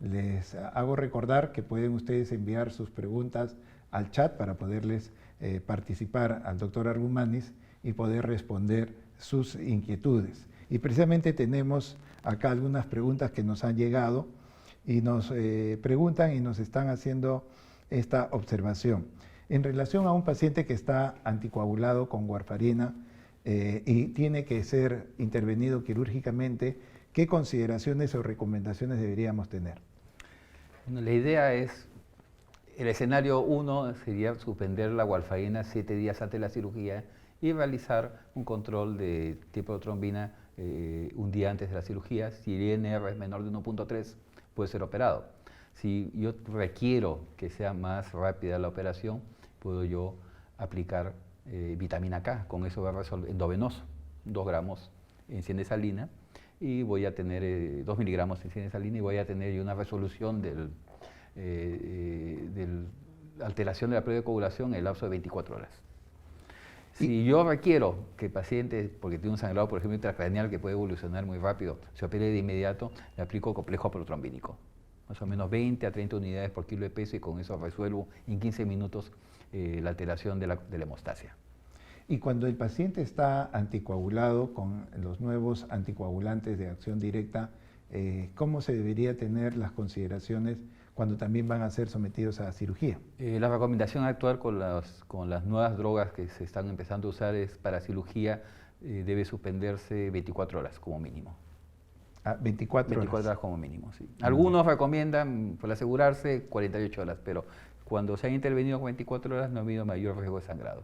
Les hago recordar que pueden ustedes enviar sus preguntas al chat para poderles participar al doctor Argumanis y poder responder sus inquietudes. Y precisamente tenemos acá algunas preguntas que nos han llegado y nos preguntan y nos están haciendo esta observación. En relación a un paciente que está anticoagulado con warfarina y tiene que ser intervenido quirúrgicamente, ¿qué consideraciones o recomendaciones deberíamos tener? Bueno, la idea es, el escenario 1 sería suspender la warfarina 7 días antes de la cirugía y realizar un control de tipo de trombina un día antes de la cirugía. Si el INR es menor de 1.3, puede ser operado. Si yo requiero que sea más rápida la operación, puedo yo aplicar vitamina K. Con eso voy a resolver endovenoso, 2 gramos en cinesalina, y voy a tener 2 miligramos en cinesalina, y voy a tener una resolución de la alteración de la prueba de coagulación en el lapso de 24 horas. Si yo requiero que el paciente, porque tiene un sangrado, por ejemplo, intracraneal que puede evolucionar muy rápido, se opere de inmediato, le aplico complejo protrombínico. Más o menos 20 a 30 unidades por kilo de peso, y con eso resuelvo en 15 minutos la alteración de la hemostasia. Y cuando el paciente está anticoagulado con los nuevos anticoagulantes de acción directa, ¿cómo se debería tener las consideraciones cuando también van a ser sometidos a cirugía? La recomendación actual con las nuevas drogas que se están empezando a usar es para cirugía debe suspenderse 24 horas como mínimo. 24 horas como mínimo, sí. Algunos recomiendan, por asegurarse, 48 horas, pero cuando se han intervenido con 24 horas no ha habido mayor riesgo de sangrado.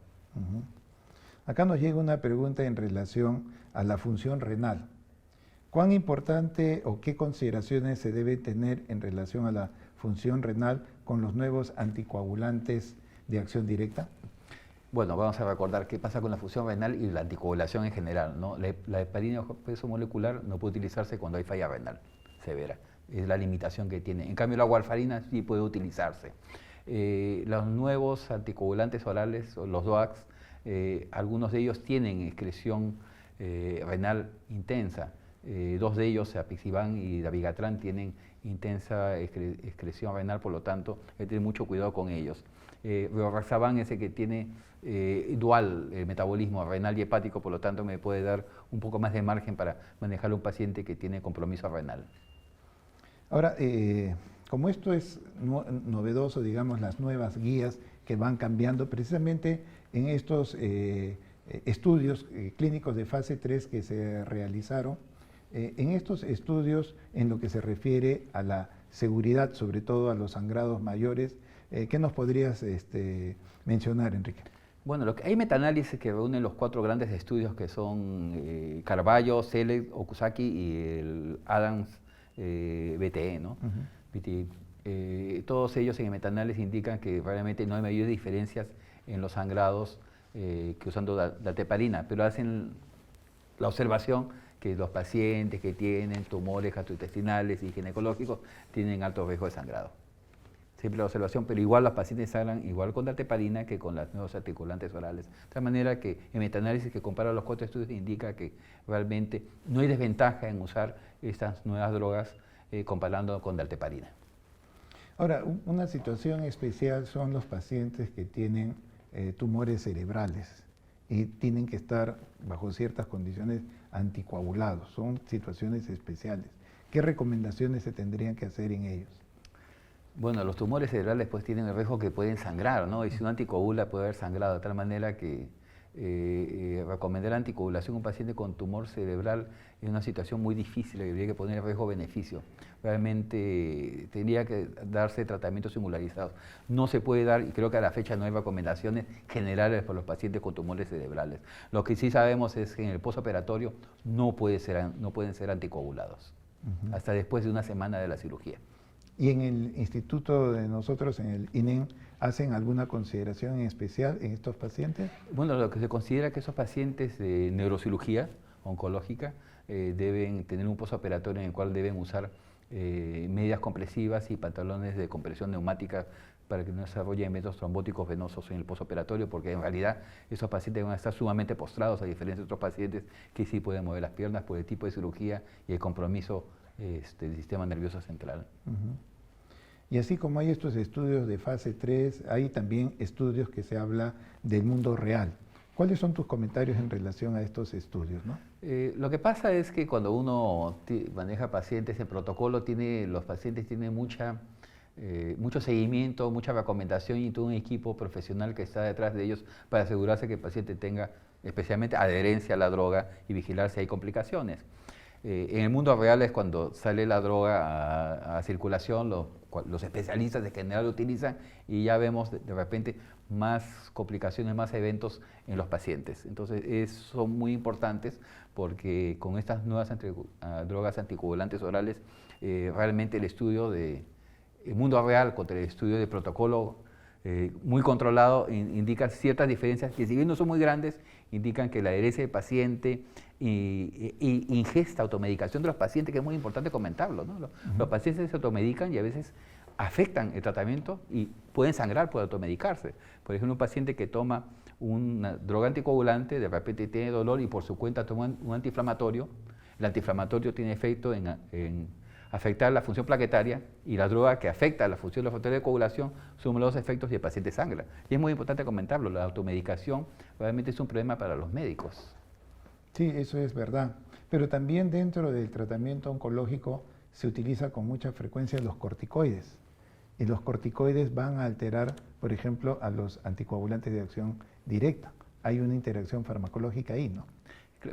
Acá nos llega una pregunta en relación a la función renal. ¿Cuán importante o qué consideraciones se debe tener en relación a la función renal con los nuevos anticoagulantes de acción directa? Bueno, vamos a recordar qué pasa con la función renal y la anticoagulación en general, ¿no? La heparina de peso molecular no puede utilizarse cuando hay falla renal severa. Es la limitación que tiene. En cambio, la warfarina sí puede utilizarse. Los nuevos anticoagulantes orales, o los DOACs, algunos de ellos tienen excreción renal intensa. 2 de ellos, Apixaban y Dabigatran, tienen intensa excreción renal, por lo tanto hay que tener mucho cuidado con ellos. Rivaroxaban es el que tiene dual metabolismo renal y hepático, por lo tanto me puede dar un poco más de margen para manejar a un paciente que tiene compromiso renal. Ahora, como esto es novedoso, digamos, las nuevas guías que van cambiando, precisamente en estos estudios clínicos de fase 3 que se realizaron, en estos estudios, en lo que se refiere a la seguridad, sobre todo a los sangrados mayores, ¿qué nos podrías mencionar, Enrique? Bueno, hay metanálisis que reúnen los 4 grandes estudios que son Carballo, Select, Okuzaki y el Adams BTE, ¿no? Todos ellos en el metanálisis indican que realmente no hay mayores diferencias en los sangrados que usando dalteparina, pero hacen la observación que los pacientes que tienen tumores gastrointestinales y ginecológicos tienen alto riesgo de sangrado. Siempre la observación, pero igual los pacientes sangran igual con dalteparina que con los nuevos anticoagulantes orales. De tal manera que el metaanálisis que compara los 4 estudios indica que realmente no hay desventaja en usar estas nuevas drogas comparando con dalteparina. Ahora, una situación especial son los pacientes que tienen tumores cerebrales y tienen que estar bajo ciertas condiciones anticoagulados. Son situaciones especiales. ¿Qué recomendaciones se tendrían que hacer en ellos? Bueno, los tumores cerebrales pues tienen el riesgo que pueden sangrar, ¿no? Y si uno anticoagula puede haber sangrado, de tal manera que recomendar anticoagulación a un paciente con tumor cerebral es una situación muy difícil, que habría que poner riesgo-beneficio. Realmente tendría que darse tratamientos singularizados. No se puede dar, y creo que a la fecha no hay recomendaciones generales para los pacientes con tumores cerebrales. Lo que sí sabemos es que en el postoperatorio no pueden ser anticoagulados, hasta después de una semana de la cirugía. ¿Y en el instituto de nosotros, en el INEN, hacen alguna consideración en especial en estos pacientes? Bueno, lo que se considera que esos pacientes de neurocirugía oncológica, deben tener un postoperatorio en el cual deben usar medidas compresivas y pantalones de compresión neumática para que no desarrollen eventos trombóticos venosos en el postoperatorio, porque en realidad esos pacientes van a estar sumamente postrados, a diferencia de otros pacientes que sí pueden mover las piernas por el tipo de cirugía y el compromiso del sistema nervioso central. Y así como hay estos estudios de fase 3, hay también estudios que se habla del mundo real. ¿Cuáles son tus comentarios en relación a estos estudios, ¿no? Lo que pasa es que cuando uno maneja pacientes, el protocolo los pacientes tienen mucho seguimiento, mucha recomendación y todo un equipo profesional que está detrás de ellos para asegurarse que el paciente tenga especialmente adherencia a la droga y vigilar si hay complicaciones. En el mundo real es cuando sale la droga a circulación, los especialistas en general lo utilizan y ya vemos de repente más complicaciones, más eventos en los pacientes. Entonces son muy importantes porque con estas nuevas drogas anticoagulantes orales, realmente el estudio del mundo real contra el estudio de protocolo muy controlado indica ciertas diferencias que, si bien no son muy grandes, indican que la adherencia del paciente y ingesta, automedicación de los pacientes, que es muy importante comentarlo, ¿no? Los pacientes se automedican y a veces afectan el tratamiento y pueden sangrar por automedicarse. Por ejemplo, un paciente que toma una droga anticoagulante, de repente tiene dolor y por su cuenta toma un antiinflamatorio. El antiinflamatorio tiene efecto en afectar la función plaquetaria, y la droga que afecta la función de los factores de coagulación suma los efectos y el paciente sangra. Y es muy importante comentarlo, la automedicación realmente es un problema para los médicos. Sí, eso es verdad. Pero también dentro del tratamiento oncológico se utiliza con mucha frecuencia los corticoides. Y los corticoides van a alterar, por ejemplo, a los anticoagulantes de acción directa. Hay una interacción farmacológica ahí, ¿no?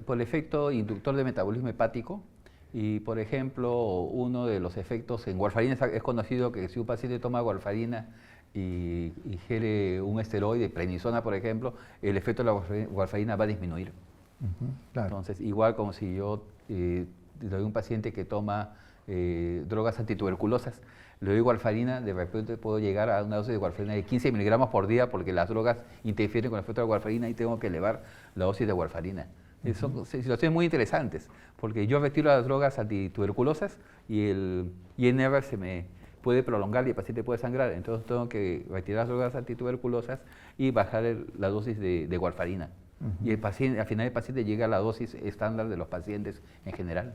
Por el efecto inductor de metabolismo hepático. Y, por ejemplo, uno de los efectos en warfarina es conocido que si un paciente toma warfarina y ingiere un esteroide, prednisona, por ejemplo, el efecto de la warfarina va a disminuir. Claro. Entonces, igual como si yo le doy a un paciente que toma drogas antituberculosas, le doy warfarina, de repente puedo llegar a una dosis de warfarina de 15 miligramos por día porque las drogas interfieren con el efecto de la warfarina y tengo que elevar la dosis de warfarina. Son situaciones muy interesantes, porque yo retiro las drogas antituberculosas y el INR se me puede prolongar y el paciente puede sangrar. Entonces tengo que retirar las drogas antituberculosas y bajar la dosis de warfarina. Y el paciente, al final el paciente llega a la dosis estándar de los pacientes en general.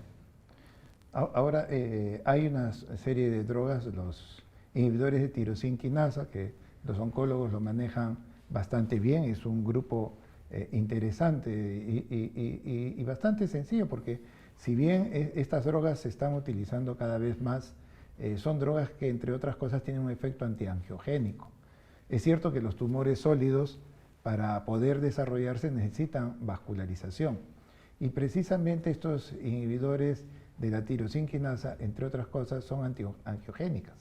Ahora, hay una serie de drogas, los inhibidores de tirosina quinasa, que los oncólogos lo manejan bastante bien. Es un grupo interesante y bastante sencillo, porque si bien estas drogas se están utilizando cada vez más, son drogas que, entre otras cosas, tienen un efecto antiangiogénico. Es cierto que los tumores sólidos, para poder desarrollarse, necesitan vascularización, y precisamente estos inhibidores de la tirosina quinasa, entre otras cosas, son antiangiogénicas,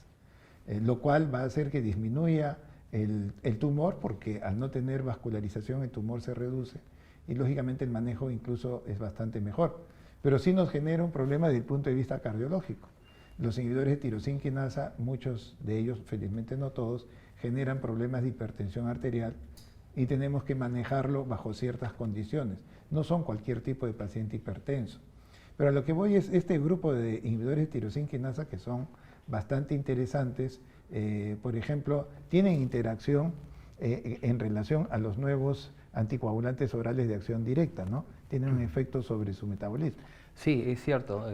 lo cual va a hacer que disminuya el tumor, porque al no tener vascularización el tumor se reduce y lógicamente el manejo incluso es bastante mejor. Pero sí nos genera un problema desde el punto de vista cardiológico. Los inhibidores de tirosina quinasa, muchos de ellos, felizmente no todos, generan problemas de hipertensión arterial y tenemos que manejarlo bajo ciertas condiciones. No son cualquier tipo de paciente hipertenso. Pero a lo que voy es este grupo de inhibidores de tirosina quinasa que son bastante interesantes. Por ejemplo, tienen interacción en relación a los nuevos anticoagulantes orales de acción directa, ¿no? Tienen un efecto sobre su metabolismo. Sí, es cierto.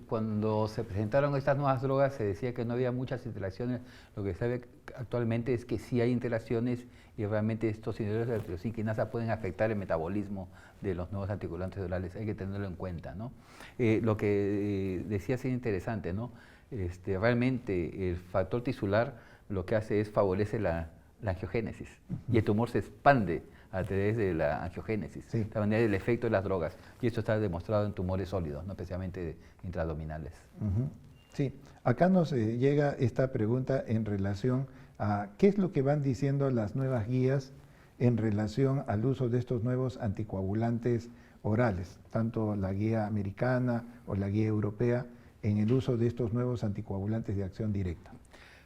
Cuando se presentaron estas nuevas drogas se decía que no había muchas interacciones. Lo que se sabe actualmente es que sí hay interacciones y realmente estos inhibidores de la tirosina quinasa pueden afectar el metabolismo de los nuevos anticoagulantes orales. Hay que tenerlo en cuenta, ¿no? Lo que decía es interesante, ¿no? Realmente el factor tisular lo que hace es favorece la angiogénesis y el tumor se expande a través de la angiogénesis, sí. De manera del efecto de las drogas. Y esto está demostrado en tumores sólidos, ¿no? Especialmente intraabdominales. Sí, acá nos llega esta pregunta en relación a qué es lo que van diciendo las nuevas guías en relación al uso de estos nuevos anticoagulantes orales, tanto la guía americana o la guía europea, en el uso de estos nuevos anticoagulantes de acción directa.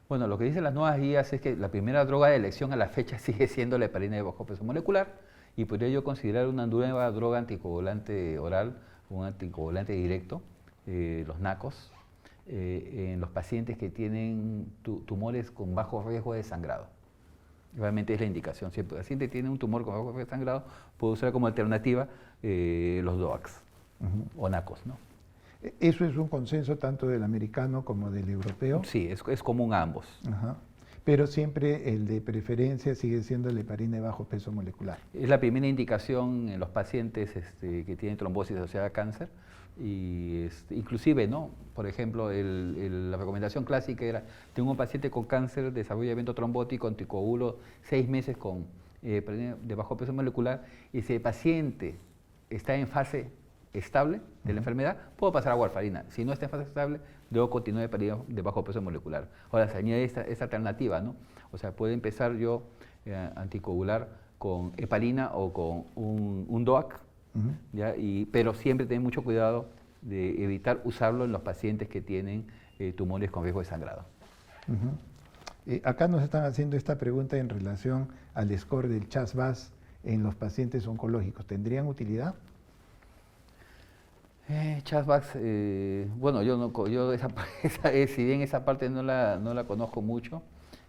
Bueno, lo que dicen las nuevas guías es que la primera droga de elección a la fecha sigue siendo la heparina de bajo peso molecular, y podría yo considerar una nueva droga anticoagulante oral un anticoagulante directo, los NACOS, en los pacientes que tienen tumores con bajo riesgo de sangrado. Realmente es la indicación. Si el paciente tiene un tumor con bajo riesgo de sangrado, puede usar como alternativa los DOACs o NACOS, ¿no? ¿Eso es un consenso tanto del americano como del europeo? Sí, es común a ambos. Ajá. Pero siempre el de preferencia sigue siendo el heparina de bajo peso molecular. Es la primera indicación en los pacientes que tienen trombosis asociada a cáncer. Y inclusive, ¿no? Por ejemplo, la recomendación clásica era, tengo un paciente con cáncer, desarrolla evento trombótico, anticoagulo 6 meses con de bajo peso molecular, y si el paciente está en fase estable de la enfermedad, puedo pasar a warfarina. Si no está en fase estable, debo continuar heparina de bajo peso molecular. Ahora se añade esta alternativa, ¿no? O sea, puedo empezar yo anticoagular con heparina o con un DOAC, ¿ya? Pero siempre tener mucho cuidado de evitar usarlo en los pacientes que tienen tumores con riesgo de sangrado. Acá nos están haciendo esta pregunta en relación al score del CHAS-VAS en los pacientes oncológicos. ¿Tendrían utilidad? CHAS-VAS, bueno, yo si bien esa parte no la conozco mucho,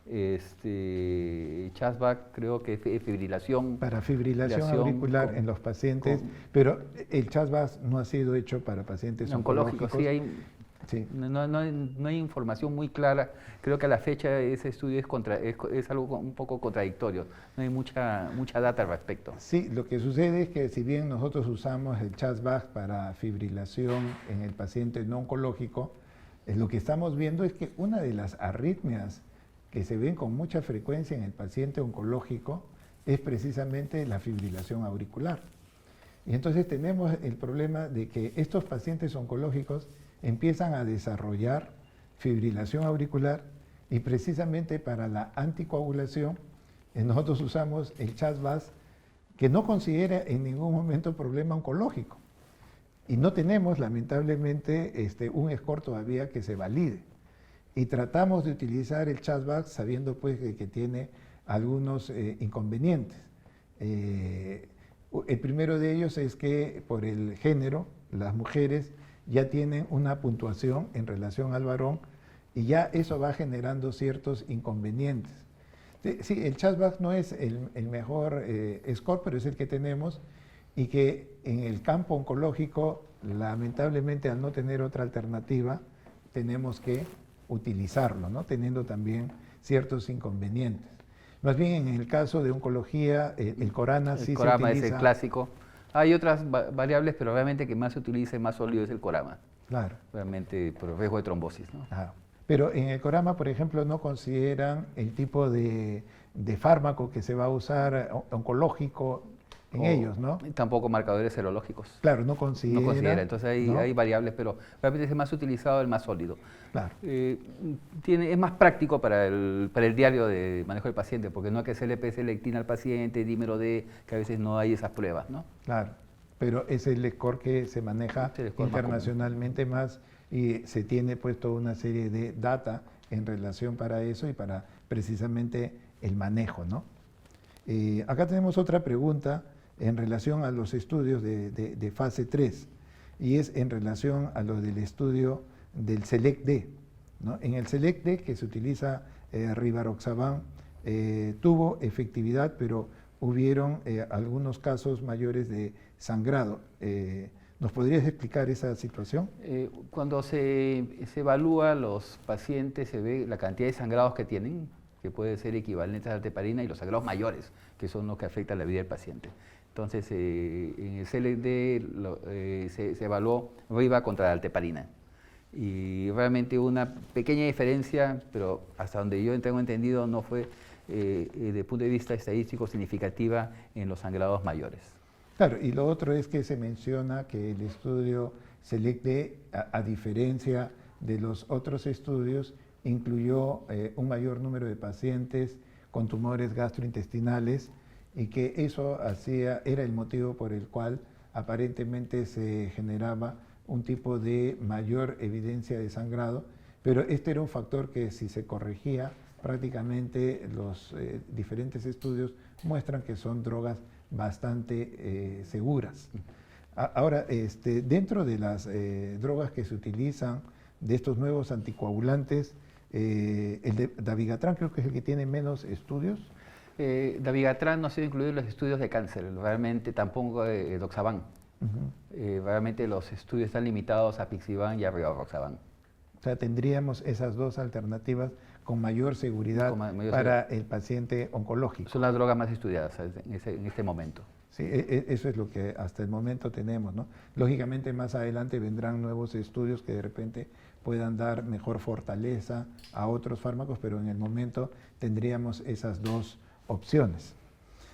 CHAS-VAS creo que es fibrilación. Para fibrilación auricular en los pacientes, pero el CHAS-VAS no ha sido hecho para pacientes oncológicos. Sí, no hay información muy clara. Creo que a la fecha ese estudio es algo un poco contradictorio. No hay mucha data al respecto. Sí, lo que sucede es que si bien nosotros usamos el CHAS-VAS para fibrilación en el paciente no oncológico, lo que estamos viendo es que una de las arritmias que se ven con mucha frecuencia en el paciente oncológico es precisamente la fibrilación auricular. Y entonces tenemos el problema de que estos pacientes oncológicos empiezan a desarrollar fibrilación auricular, y precisamente para la anticoagulación nosotros usamos el CHAS-VAS, que no considera en ningún momento problema oncológico. Y no tenemos, lamentablemente, un score todavía que se valide. Y tratamos de utilizar el CHAS-VAS sabiendo pues que tiene algunos inconvenientes. El primero de ellos es que por el género, las mujeres ya tienen una puntuación en relación al varón, y ya eso va generando ciertos inconvenientes. Sí, el CHAS-VAS no es el mejor score, pero es el que tenemos, y que en el campo oncológico, lamentablemente, al no tener otra alternativa, tenemos que utilizarlo, ¿no? Teniendo también ciertos inconvenientes. Más bien en el caso de oncología, el corana sí se utiliza. El corama es el clásico. Hay otras variables, pero realmente que más se utiliza y más sólido es el corama. Claro. Realmente por riesgo de trombosis, ¿no? Ajá. Pero en el corama, por ejemplo, no consideran el tipo de fármaco que se va a usar oncológico en ellos, ¿no? Tampoco marcadores serológicos. Claro, no considera. Entonces hay variables, pero realmente es más utilizado el más sólido. Claro. Es más práctico para el diario de manejo del paciente, porque no hay que hacerle P-selectina al paciente, dímero D, que a veces no hay esas pruebas, ¿no? Claro, pero es el score que se maneja internacionalmente más, y se tiene pues toda una serie de data en relación para eso y para precisamente el manejo, ¿no? Acá tenemos otra pregunta en relación a los estudios de fase 3, y es en relación a lo del estudio del SELECT-D, ¿no? En el SELECT-D, que se utiliza rivaroxaban, tuvo efectividad, pero hubieron algunos casos mayores de sangrado. ¿Nos podrías explicar esa situación? Cuando se evalúa los pacientes, se ve la cantidad de sangrados que tienen, que puede ser equivalente a la heparina, y los sangrados mayores, que son los que afectan la vida del paciente. Entonces, en el CLD se evaluó riva contra la alteparina. Y realmente hubo una pequeña diferencia, pero hasta donde yo tengo entendido no fue, desde el punto de vista estadístico, significativa en los sangrados mayores. Claro, y lo otro es que se menciona que el estudio SELECT-D, a diferencia de los otros estudios, incluyó un mayor número de pacientes con tumores gastrointestinales, y que eso era el motivo por el cual aparentemente se generaba un tipo de mayor evidencia de sangrado, pero este era un factor que, si se corregía, prácticamente los diferentes estudios muestran que son drogas bastante seguras. Ahora, dentro de las drogas que se utilizan, de estos nuevos anticoagulantes, el de dabigatran creo que es el que tiene menos estudios. Dabigatran no ha sido incluido en los estudios de cáncer, realmente tampoco doxaban. Realmente los estudios están limitados a Apixivan y a rivaroxaban. O sea, tendríamos esas dos alternativas con mayor seguridad para el paciente oncológico. Son las drogas más estudiadas en este momento. Sí, eso es lo que hasta el momento tenemos, ¿no? Lógicamente más adelante vendrán nuevos estudios que de repente puedan dar mejor fortaleza a otros fármacos, pero en el momento tendríamos esas dos opciones.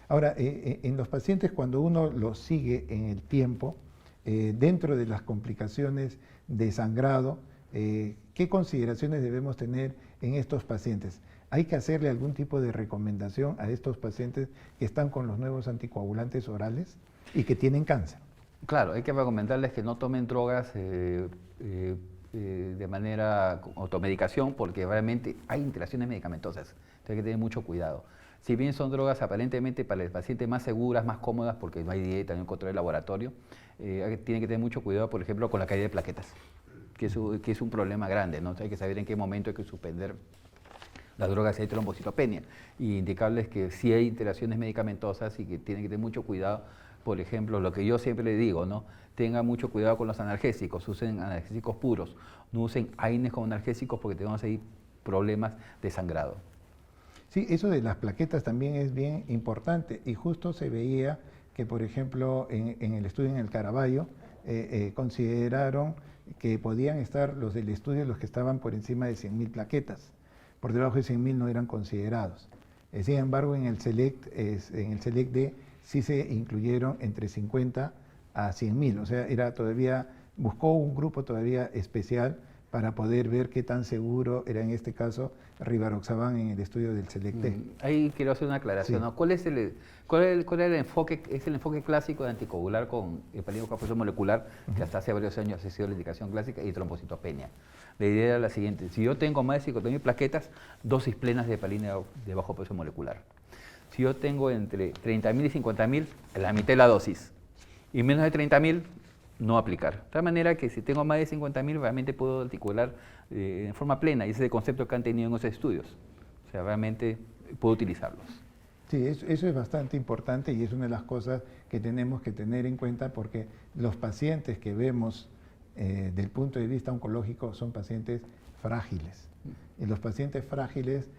Ahora, en los pacientes cuando uno los sigue en el tiempo, dentro de las complicaciones de sangrado, ¿qué consideraciones debemos tener en estos pacientes? ¿Hay que hacerle algún tipo de recomendación a estos pacientes que están con los nuevos anticoagulantes orales y que tienen cáncer? Claro, hay que recomendarles que no tomen drogas de manera automedicación porque realmente hay interacciones medicamentosas, entonces hay que tener mucho cuidado. Si bien son drogas aparentemente para el paciente más seguras, más cómodas, porque no hay dieta, no hay control de laboratorio, tienen que tener mucho cuidado, por ejemplo, con la caída de plaquetas, que es un problema grande, ¿no? Hay que saber en qué momento hay que suspender las drogas si hay trombocitopenia, y indicarles que sí hay interacciones medicamentosas y que tienen que tener mucho cuidado. Por ejemplo, lo que yo siempre le digo, ¿no? Tengan mucho cuidado con los analgésicos, usen analgésicos puros, no usen AINES como analgésicos porque tenemos ahí problemas de sangrado. Sí, eso de las plaquetas también es bien importante y justo se veía que, por ejemplo, en el estudio en el Caraballo, consideraron que podían estar los del estudio los que estaban por encima de 100.000 plaquetas. Por debajo de 100.000 no eran considerados. Sin embargo, en el SELECT-D sí se incluyeron entre 50 a 100.000, o sea, buscó un grupo todavía especial para poder ver qué tan seguro era en este caso rivaroxaban en el estudio del SELECT-D. Ahí quiero hacer una aclaración, sí. ¿No? ¿Cuál es el enfoque? Es el enfoque clásico de anticoagular con heparina con molecular, que hasta hace varios años ha sido la indicación clásica, y trombocitopenia. La idea era la siguiente: si yo tengo más de 50.000 plaquetas, dosis plenas de heparina de bajo peso molecular. Si yo tengo entre 30.000 y 50.000, la mitad de la dosis, y menos de 30.000, no aplicar. De tal manera que si tengo más de 50.000, realmente puedo articular en forma plena, y ese es el concepto que han tenido en esos estudios. O sea, realmente puedo utilizarlos. Sí, eso es bastante importante y es una de las cosas que tenemos que tener en cuenta porque los pacientes que vemos del punto de vista oncológico son pacientes frágiles. Y los pacientes frágiles,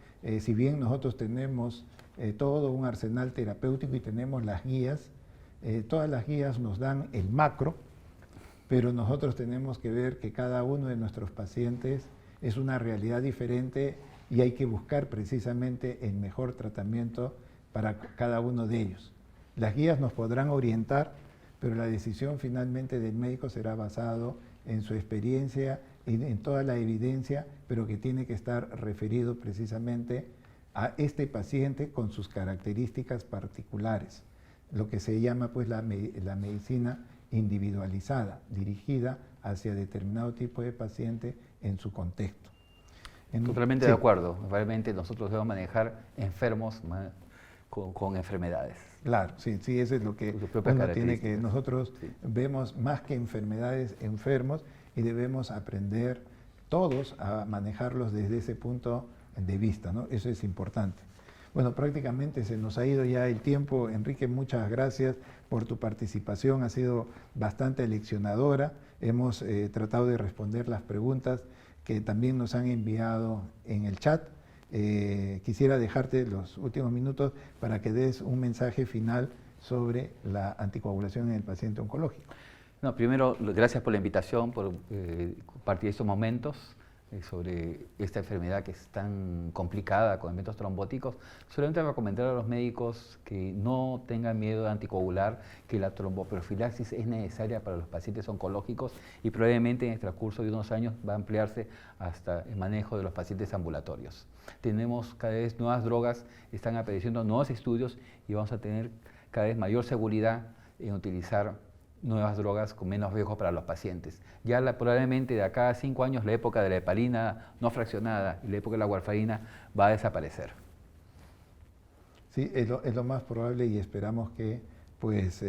si bien nosotros tenemos todo un arsenal terapéutico y tenemos las guías, todas las guías nos dan el macro, pero nosotros tenemos que ver que cada uno de nuestros pacientes es una realidad diferente y hay que buscar precisamente el mejor tratamiento para cada uno de ellos. Las guías nos podrán orientar, pero la decisión finalmente del médico será basado en su experiencia y en toda la evidencia, pero que tiene que estar referido precisamente a este paciente con sus características particulares, lo que se llama pues la medicina individualizada, dirigida hacia determinado tipo de paciente en su contexto. Totalmente sí. De acuerdo, realmente nosotros debemos manejar enfermos con enfermedades. Claro, sí, eso es lo que uno tiene que, nosotros sí. Vemos más que enfermedades, enfermos, y debemos aprender todos a manejarlos desde ese punto de vista, ¿no? Eso es importante. Bueno, prácticamente se nos ha ido ya el tiempo. Enrique, muchas gracias por tu participación, ha sido bastante aleccionadora. Hemos tratado de responder las preguntas que también nos han enviado en el chat. Quisiera dejarte los últimos minutos para que des un mensaje final sobre la anticoagulación en el paciente oncológico. No, primero, gracias por la invitación, por compartir estos momentos sobre esta enfermedad que es tan complicada con eventos trombóticos. Solamente recomendar a los médicos que no tengan miedo de anticoagular, que la tromboprofilaxis es necesaria para los pacientes oncológicos y probablemente en el transcurso de unos años va a ampliarse hasta el manejo de los pacientes ambulatorios. Tenemos cada vez nuevas drogas, están apareciendo nuevos estudios y vamos a tener cada vez mayor seguridad en utilizar nuevas drogas con menos riesgo para los pacientes. Ya probablemente de acá a 5 años la época de la heparina no fraccionada y la época de la warfarina va a desaparecer. Sí, es lo más probable y esperamos que pues,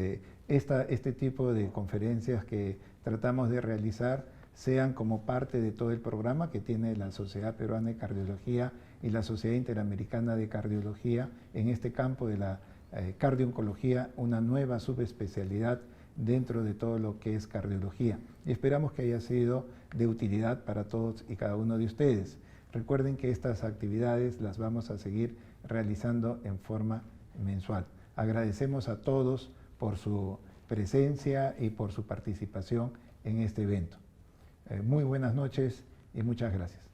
este tipo de conferencias que tratamos de realizar sean como parte de todo el programa que tiene la Sociedad Peruana de Cardiología y la Sociedad Interamericana de Cardiología en este campo de la cardio-oncología, una nueva subespecialidad dentro de todo lo que es cardiología. Y esperamos que haya sido de utilidad para todos y cada uno de ustedes. Recuerden que estas actividades las vamos a seguir realizando en forma mensual. Agradecemos a todos por su presencia y por su participación en este evento. Muy buenas noches y muchas gracias.